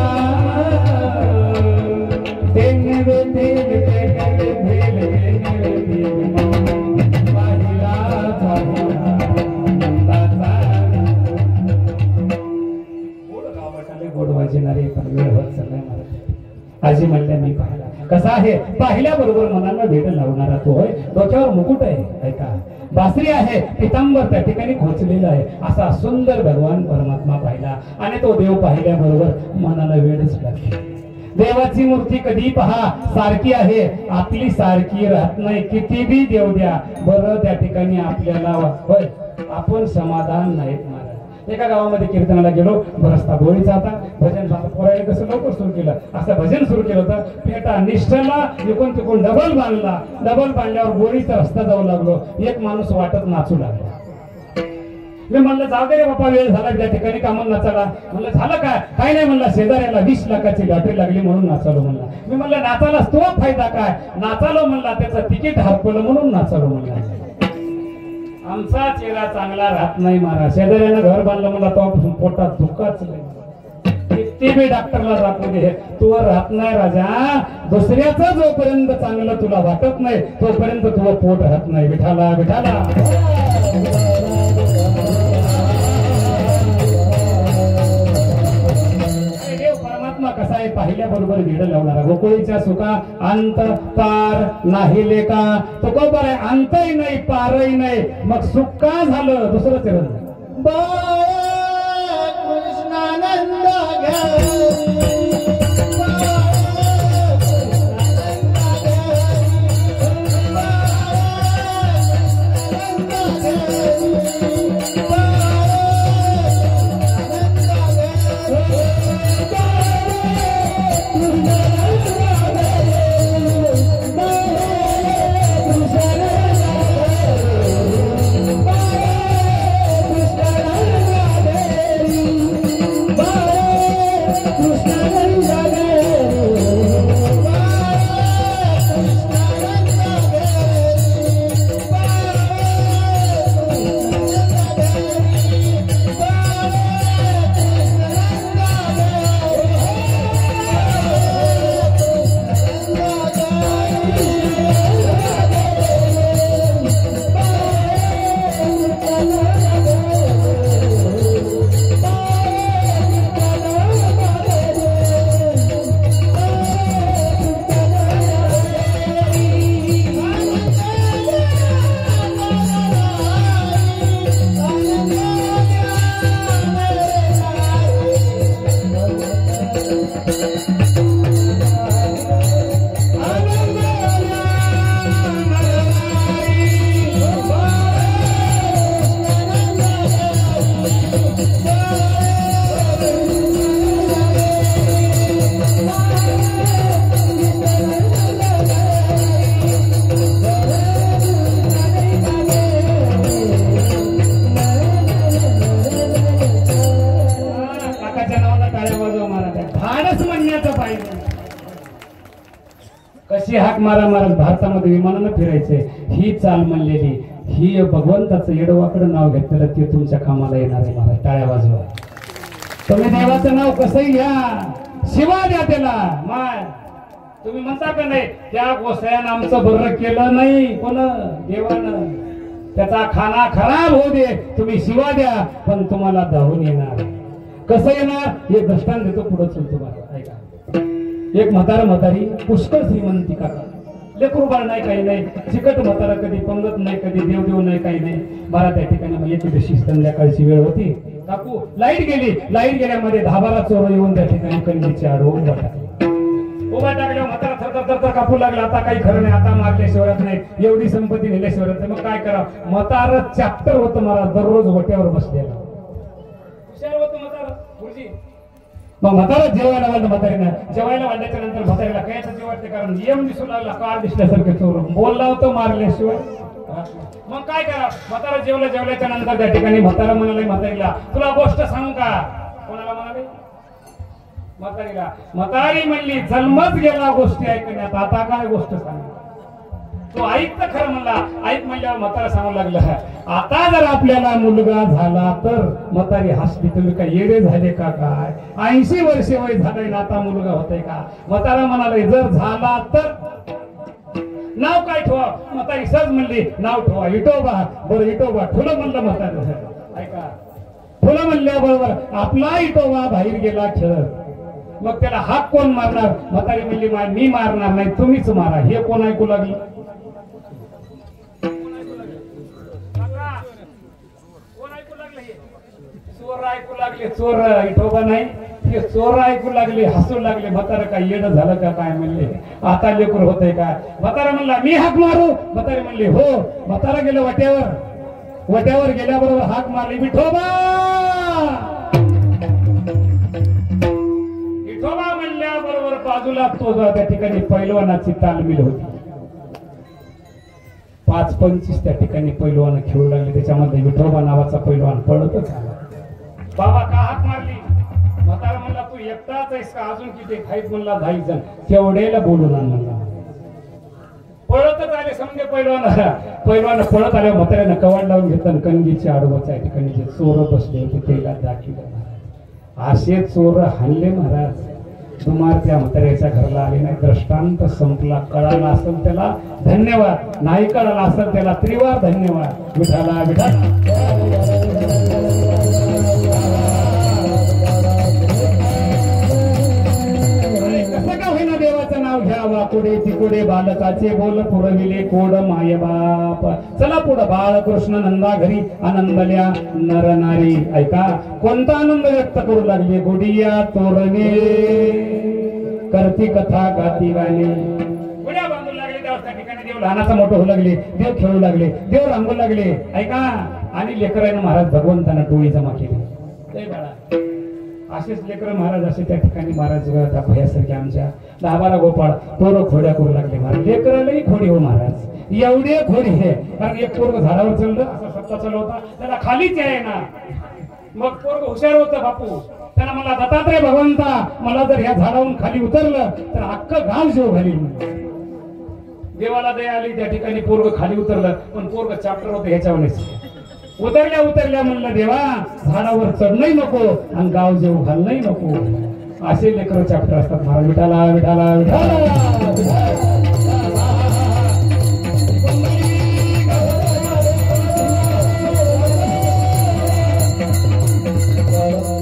आजी म्हणल्या मी पाहिला. कसा आहे? पाहिल्याबरोबर मनाला भेट लावणारा तो होय. डोक्यावर मुकुट आहे. ऐका बासरी आहे. पितांबर त्या ठिकाणी खोचलेला आहे. असा सुंदर भगवान परमात्मा पाहिला आणि तो देव पाहिल्याबरोबर मनाला वेळच लागली. देवाची मूर्ती कधी पहा सारखी आहे. आपली सारखी राहत नाही. किती बी देव द्या बरं त्या ठिकाणी आपल्याला होय आपण समाधान नाहीत महाराज. एका गावामध्ये कीर्तनाला गेलो, रस्ता बोळीचा होता. भजन पोरायला कसं लवकर सुरू केलं, असं भजन सुरू केलं होतं. पेटा निष्ठला इकडून तिकडून डबल बांधला. डबल बांधल्यावर बोळीचा रस्ता जाऊ लागलो. एक माणूस वाटत नाचू लागला. मी म्हणलं जाऊ दे रे बापा, वेळ झाला त्या ठिकाणी कामाला नाचायला. म्हणलं झालं काय? काय नाही म्हणला, शेजाऱ्याला 20 लाखाची लॉटरी लागली म्हणून नाचालो म्हणला. मी म्हणलं नाचायला तो फायदा काय? नाचालो म्हणला, त्याचं तिकीट हरपलं म्हणून नाचालो म्हणला. आमचा चेहरा चांगला राहत नाही महाराज. शेजाऱ्यानं घर बांधलं म्हणला, तो पोटात दुःखाच नाही. किती बी डॉक्टरला दाखवू दे, तू राहत नाही राजा. दुसऱ्याचं जोपर्यंत चांगलं तुला वाटत नाही तोपर्यंत तुझं पोट राहत नाही. विठाला विठाला. कसा आहे पाहिल्याबरोबर वेड लावणारा. गोकुळीच्या सुखा अंत पार नाही लेका. तो बरोबर आहे, अंतही नाही पारही नाही, मग सुख का झालं? दुसरं चरण कृष्णानंद घ्या. कशी हाक मारा महाराज. भारतामध्ये विमानानं फिरायचे, ही चाल म्हणलेली, ही भगवंताचं येडवाकडं नाव घेतलेलं ते तुमच्या कामाला येणार आहे महाराज. टाळ्या वाजवा. तुम्ही देवाचं नाव कसंही घ्या, शिवा द्या त्याला. माय तुम्ही म्हणता का नाही, त्या गोसायानं आमचं बरं केलं नाही, कोण देवानं. त्याचा खाना खराब होऊ दे, तुम्ही शिवा द्या, पण तुम्हाला धावून येणार. कसं येणार हे दृष्टांत देतो, पुढे चलतो मला. ऐका. एक म्हातारी पुष्कळ श्रीमंती काका, लेकरू बाळ नाही, काही नाही. चिकट म्हातारा, कधी पंगत नाही, कधी देव नाही, काही नाही. बारा त्या ठिकाणी एक दिवशी संध्याकाळची वेळ होती. काकू लाईट गेली. लाईट गेल्यामध्ये 10-12 चोर येऊन त्या ठिकाणी कंदीची आड उभा टाकल्यावर म्हातारा थरथर कापू लागला. आता काही खरं नाही, आता मारल्याशिवाय नाही, एवढी संपत्ती नेल्याशिवाय नाही. मग काय करावं? म्हातारा चॅप्टर होतं महाराज, दररोज गोट्यावर बसलेला. हुशार होतं म्हातारा गुरुजी. मग म्हातारा जेवायला वाढलं. म्हातारीनं जेवायला वाढल्याच्या नंतर म्हातारीला कायचं जेवायचं, कारण नियम दिसू लागला, कार दिसल्यासारखे चोर बोलला होतं मारल्याशिवाय. मग काय करा? म्हातारा जेवल्याच्या नंतर त्या ठिकाणी म्हातारा म्हणाले म्हातारीला, तुला गोष्ट सांगू का? कोणाला म्हणाले? म्हातारीला. म्हातारी म्हणली, जन्मच गेला गोष्टी ऐकण्यात, आता काय गोष्ट सांग? तो ऐक तर खरं म्हणला. ऐक म्हणल्यावर म्हातारा सांगू लागला, आता जर आपल्याला मुलगा झाला तर. म्हातारी हसली, तुम्ही काय येडे झाले का काय? 80 वर्षे वय झालंय ना, आता मुलगा होतय का? म्हातारा म्हणाले, जर झाला तर नाव काय ठेवा? म्हातारी सहज म्हणली, नाव ठेवा विठोबा. बरं विठोबा ठुलं म्हणलं म्हातारा. ऐका, ठुलं म्हणल्याबरोबर आपला विठोबा बाहेर गेला खेळत. मग त्याला हाक कोण मारणार? म्हातारी म्हणली, मी मारणार नाही, तुम्हीच मारा. हे कोण ऐकू लागली? चोर ऐकू लागले. चोर विठोबा नाही, हे चोर ऐकू लागले, हसू लागले. म्हातारा काय येणं झालं का काय म्हणले, आता लेकर होतंय काय? म्हातारा म्हणला, मी हाक मारू? म्हातारी म्हणली, हो. म्हातारा गेलं वाट्यावर. वाट्यावर गेल्याबरोबर हाक मारली, विठोबा. विठोबा म्हणल्याबरोबर बाजूला तो त्या ठिकाणी पैलवानाची तालमील होती. 5-25 त्या ठिकाणी पैलवान खेळू लागले. त्याच्यामध्ये विठोबा नावाचा पैलवान पळतच आला. बाबा का हाक मारली? म्हातारा म्हणला तू एकटाच आहेस का अजून किती खाईत? म्हणला 10 जण. तेवढेला बोलून आण म्हणला. पळतच आले समजे पैलवान पळत आले. म्हाताऱ्यानं कवाड लावून घेतलं. कणगीची आडवच या ठिकाणी जे चोर बसले होते त्याला दाखवलं. असे चोर हाणले महाराज. तुम्हाला त्या म्हाताऱ्याच्या घरला आले नाही. दृष्टांत संपला. कळाला असेल त्याला धन्यवाद, नाही कळाला असेल त्याला त्रिवार धन्यवाद. विठाला विठा. देवाचं नाव घ्यावा. कुडे तिकुडे बालकाचे बोल पुरविले कोड माय बाप. चला पुढं बाळकृष्ण नंदा घरी आनंदल्या नर नारी. ऐका कोणता आनंद व्यक्त करू लागले. गुडिया तोरणे करती कथा गाती गाणे. गुड्या बांधू लागले. देव त्या ठिकाणी देव लहानाचा मोठं होऊ लागले. देव खेळू लागले. देव रांगू लागले. ऐका आणि लेकरांना महाराज भगवंतांना टोळी जमा केली. जय बाळा. असेच लेकर महाराज असे त्या ठिकाणी महाराज भयासारखे आमच्या 10-12 गोपाळ पोरं खोड्या करू लागले. महाराज लेकरालाही खोडी हो महाराज. एवढे खोडी आहे कारण एक पोरग झाडावर चढलं असा सत्ता चालवता त्याला खालीच आहे ना. मग पोरग हुशार होतं बापू. त्यांना मला दत्तात्रय भगवंता मला जर ह्या झाडावरून खाली उतरलं तर अख्खं गाव जेव घालील. देवाला दया आली. त्या ठिकाणी पोरग खाली उतरलं पण पोरग चॅप्टर होतं ह्याच्यावरच. उतरल्या म्हणलं देवा झाडावर चढणंही नको आणि गाव जेव घालणंही नको. असे लेकर चॅप्टर असतात महाराज. विठाला विठाला विठाला.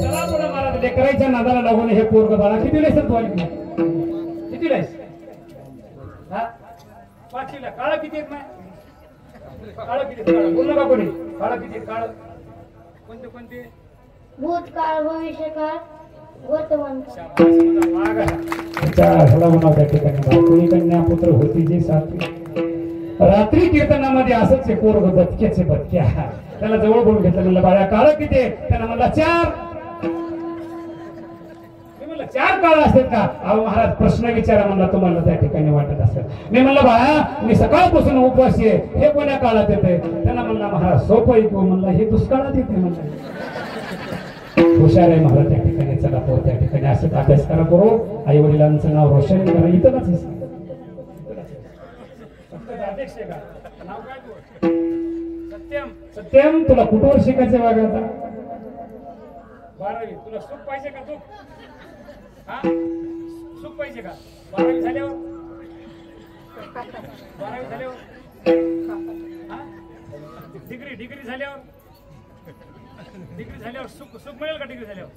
चला पुढे महाराज. लेकराच्या नादाला लागून हे पोरग बाळा किती लेस किती लेस? 5वीला. काळ किती येत नाही? काळ किती? बोल नका कोणी. काळ किती? काळ कोणते कोणते? भूतकाळ, भविष्यकाळ, वर्तमान काळ. त्या ठिकाणी कन्या पुत्र होती जे 7वी. रात्री कीर्तनामध्ये असंच आहे पोरग बदक्याचे बदक्या. त्याला जवळ बोलून घेतलं. म्हणलं बाळा काळ किती? त्याला म्हणला 4. 4 काळ असतात का? अहो महाराज प्रश्न विचारा म्हणला तुम्हाला त्या ठिकाणी वाटत असेल. मी म्हणलं बाळा मी सकाळपासून उपवासी आहे. हे कोण्या काळात येते? त्यांना म्हणला महाराज सोपं येतो. म्हणला हे दुष्काळात येते. म्हणलं हुशार आहे महाराज त्या ठिकाणी. चला पो त्या ठिकाणी असं अभ्यास करा करू. आई वडिलांचं नाव रोशन करा. इथंच सत्यम. तुला कुठवर शिकायचं वागायचा? 12वी. तुला सुख पाहिजे का? सुख पाहिजे का? 12वी झाल्यावर डिग्री झाल्यावर सुख मिळेल का? डिग्री झाल्यावर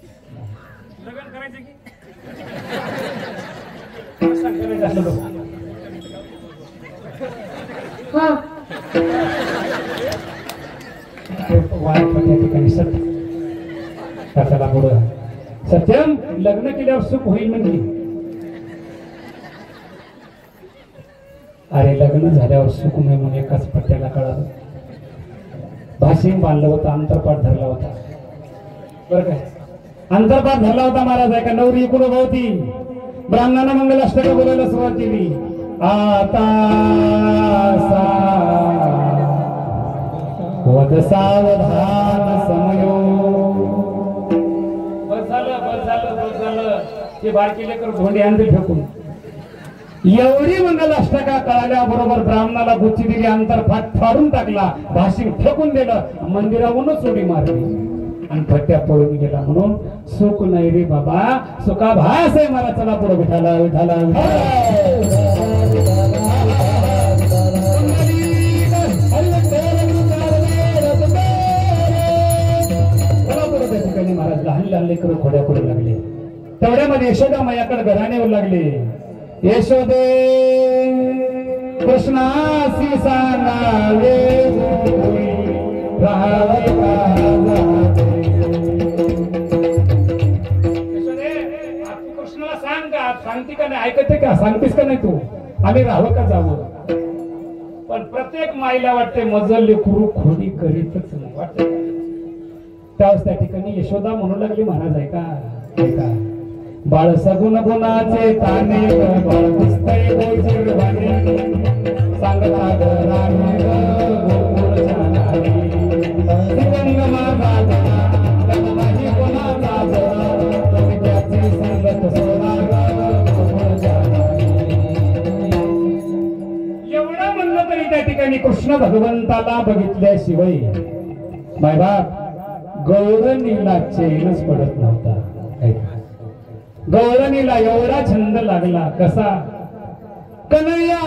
लग्न करायचं की ठिकाणी सत्यम लग्न केल्यावर सुख होईल म्हणजे? अरे लग्न झाल्यावर सुख नाही म्हणून एकाच पट्ट्याला कळालं. भाषिंग बांधलं होतं. अंतरपाठ धरला होता. बरं काय अंतरपाठ धरला होता महाराज. आहे का? नवरी इकडं होती. ब्राह्मणानं मंगलाष्टक बोलायला सुरुवात केली. आता वद सावधान समयो. बस झालं. ते बारकी लेकर धोंडी आणते फेकून. एवढी मंगलाष्टका कळाल्या बरोबर ब्राह्मणाला गुच्ची दिली. अंतरपाठ फाडून टाकला. भाषिक फेकून दिलं. मंदिरावरूनच उडी मारली आणि भट्ट्या पळून गेला. म्हणून सुख नाही रे बाबा. सुखाभास आहे मला. चला पुढे विठाला विठाला महाराज. लहान लेकर खोड्या करू लागले. तेवढ्यामध्ये यशोदा मायाकडे घराणे येऊ लागले. यशोदे कृष्णासी सांगावे कृष्णाला सांग का? सांगते का नाही? ऐकते का? सांगतेस का नाही तू? आम्ही राहावं का जावं? पण प्रत्येक माईला वाटते मजल लेकरू खोडी करीतच नाही. वाटते त्यावेळेस त्या ठिकाणी यशोदा म्हणू लागली महाराज ऐका ऐका बाळ सगुण गुणाचे ताने बाळ दिसतंय गोचिरवाणे सांगता ग राणी ग गोकुळच्या नारी रंग माझा गणा नाही कोणाचा जरा त्याची संगत सोडा ग गोकुळच्या नारी. एवढं म्हणलं तरी त्या ठिकाणी कृष्ण भगवंताला बघितल्याशिवाय मायबाप गौरणीला चैनच पडत नव्हता. ऐका गौरणीला एवढा छंद लागला कसा कन्हैया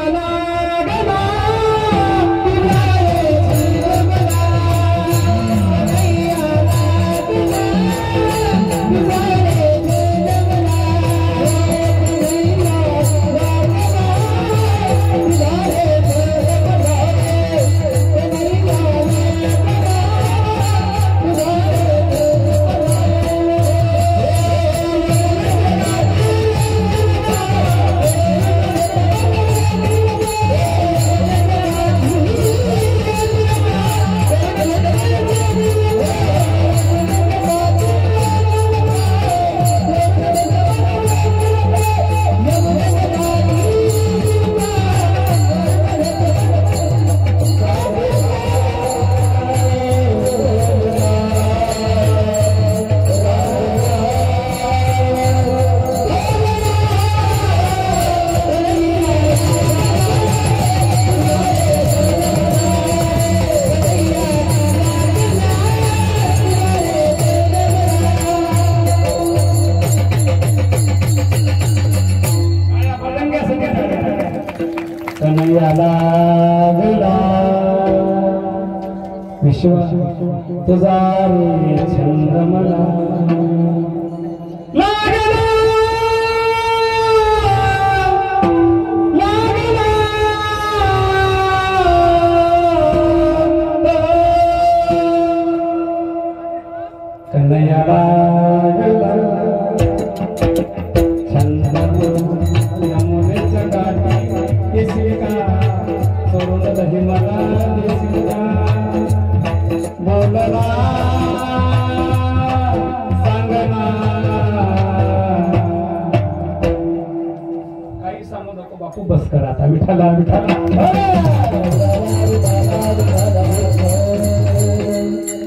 लागला विश्व तुझा रे छंद मला लागला लागला कन्हैया लागला छंद यमुनेच्या काठी येशील का सोडून दही मला देशील का बोलना सांगना काही सांगू नको बापू बस कर आता विठाला विठाला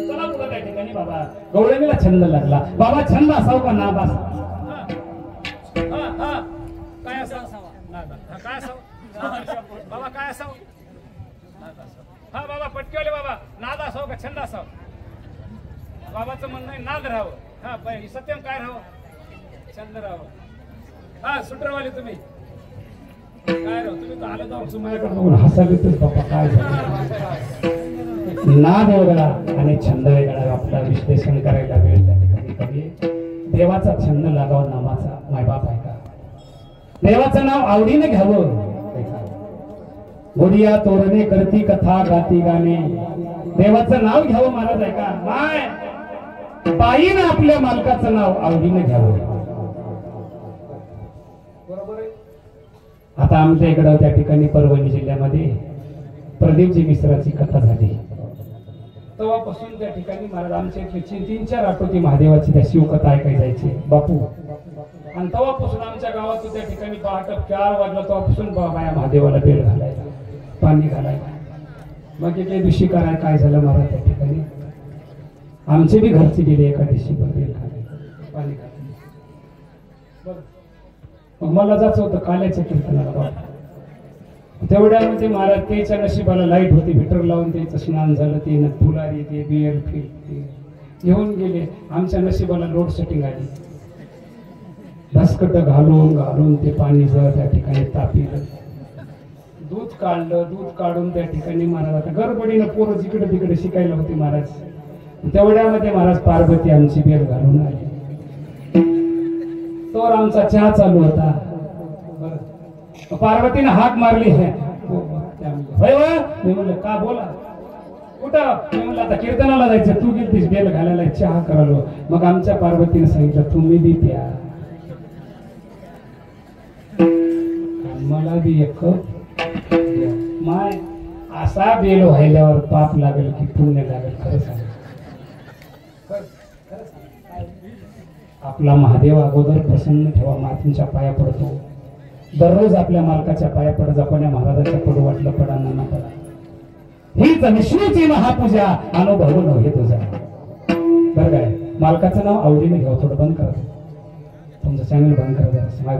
चला पुढे त्या ठिकाणी बाबा गवळणीला छंद लागला बाबा छंद असाव का ना बस काय असावं काय असावं बाबा काय असावं हा बाबा पटकीवाले बाबा नाद असावं का छंद असावं बाबाचं म्हणणं आहे नाद राहावं हा सत्यम काय राहावं छंद राहावं हा सुटरवाले तुम्ही काय राहू तुम्ही तर आलं जाऊ माझ्याकडे बघून हसावीतच बाबा काय नाद वेगळा आणि छंद वेगळा आपला विश्लेषण करायला वेळ त्या ठिकाणी कधी देवाचा छंद लागावा नामाचा मायबाप आहे का देवाचं नाव आवडीने घ्यावं गुडिया तोरणे करती कथा गाती गाणे देवाचं नाव घ्यावं महाराज आहे का माय बाईने आपल्या मालकाचं नाव आवडीने घ्यावं बरोबर आहे. आता आमच्या इकडं त्या ठिकाणी परभणी जिल्ह्यामध्ये प्रदीपजी मिश्राची कथा झाली तेव्हापासून त्या ठिकाणी महाराज आमच्या इथली 3-4 आठवती महादेवाची त्या शिवकथा ऐकाय जायची बापू आणि तेव्हापासून आमच्या गावात त्या ठिकाणी 4 वाजला तेव्हापासून बाया महादेवाला बेल घालायला पाणी घालायला मग एके दिवशी काय झालं महाराज त्या ठिकाणी आमचे बी घरचे गेले एका दिवशी बेल घालायला पाणी घालायला मग मला जायचं होतं काल्याच्या कीर्तनाला बाबा तेवढ्यामध्ये महाराज त्याच्या नशिबाला लाईट होती हिटर लावून त्याचं स्नान झालं ते फुलारी ते बियर फिल ते घेऊन गेले आमच्या नशिबाला लोड सेटिंग आली धसकट घालून ते पाणी त्या ठिकाणी तापिलं दूध काढलं दूध काढून त्या ठिकाणी महाराज आता गडबडीनं पोरं जिकडे तिकडे शिकायला होती महाराज तेवढ्यामध्ये महाराज पार्वती आमची बेल घालून आली तो आमचा चहा चालू होता पार्वतीने हाक मारली है मी म्हणलं का बोला कुठं मी म्हणलं आता कीर्तनाला जायचं तू गेलतीस बेल घालायला चहा करालो मग आमच्या पार्वतीने सांगितलं तुम्ही बी प्या मला बी एक माय असा बेल व्हायल्यावर पाप लागेल की पुण्य लागेल खरं सांग आपला महादेव अगोदर प्रसन्न ठेवा, मातीच्या पाया पडतो. दररोज आपल्या मालकाच्या पाया पड, जपण्या महाराजाच्या पडू, वाटलं पडा नाना पडा. हीच विष्णूची महापूजा, अनुभव नव्हे तुझा. बरं काय, मालकाचं नाव आवडीने घ्यावं. थोडं बंद करा, तुमचं चॅनल बंद करा जरा.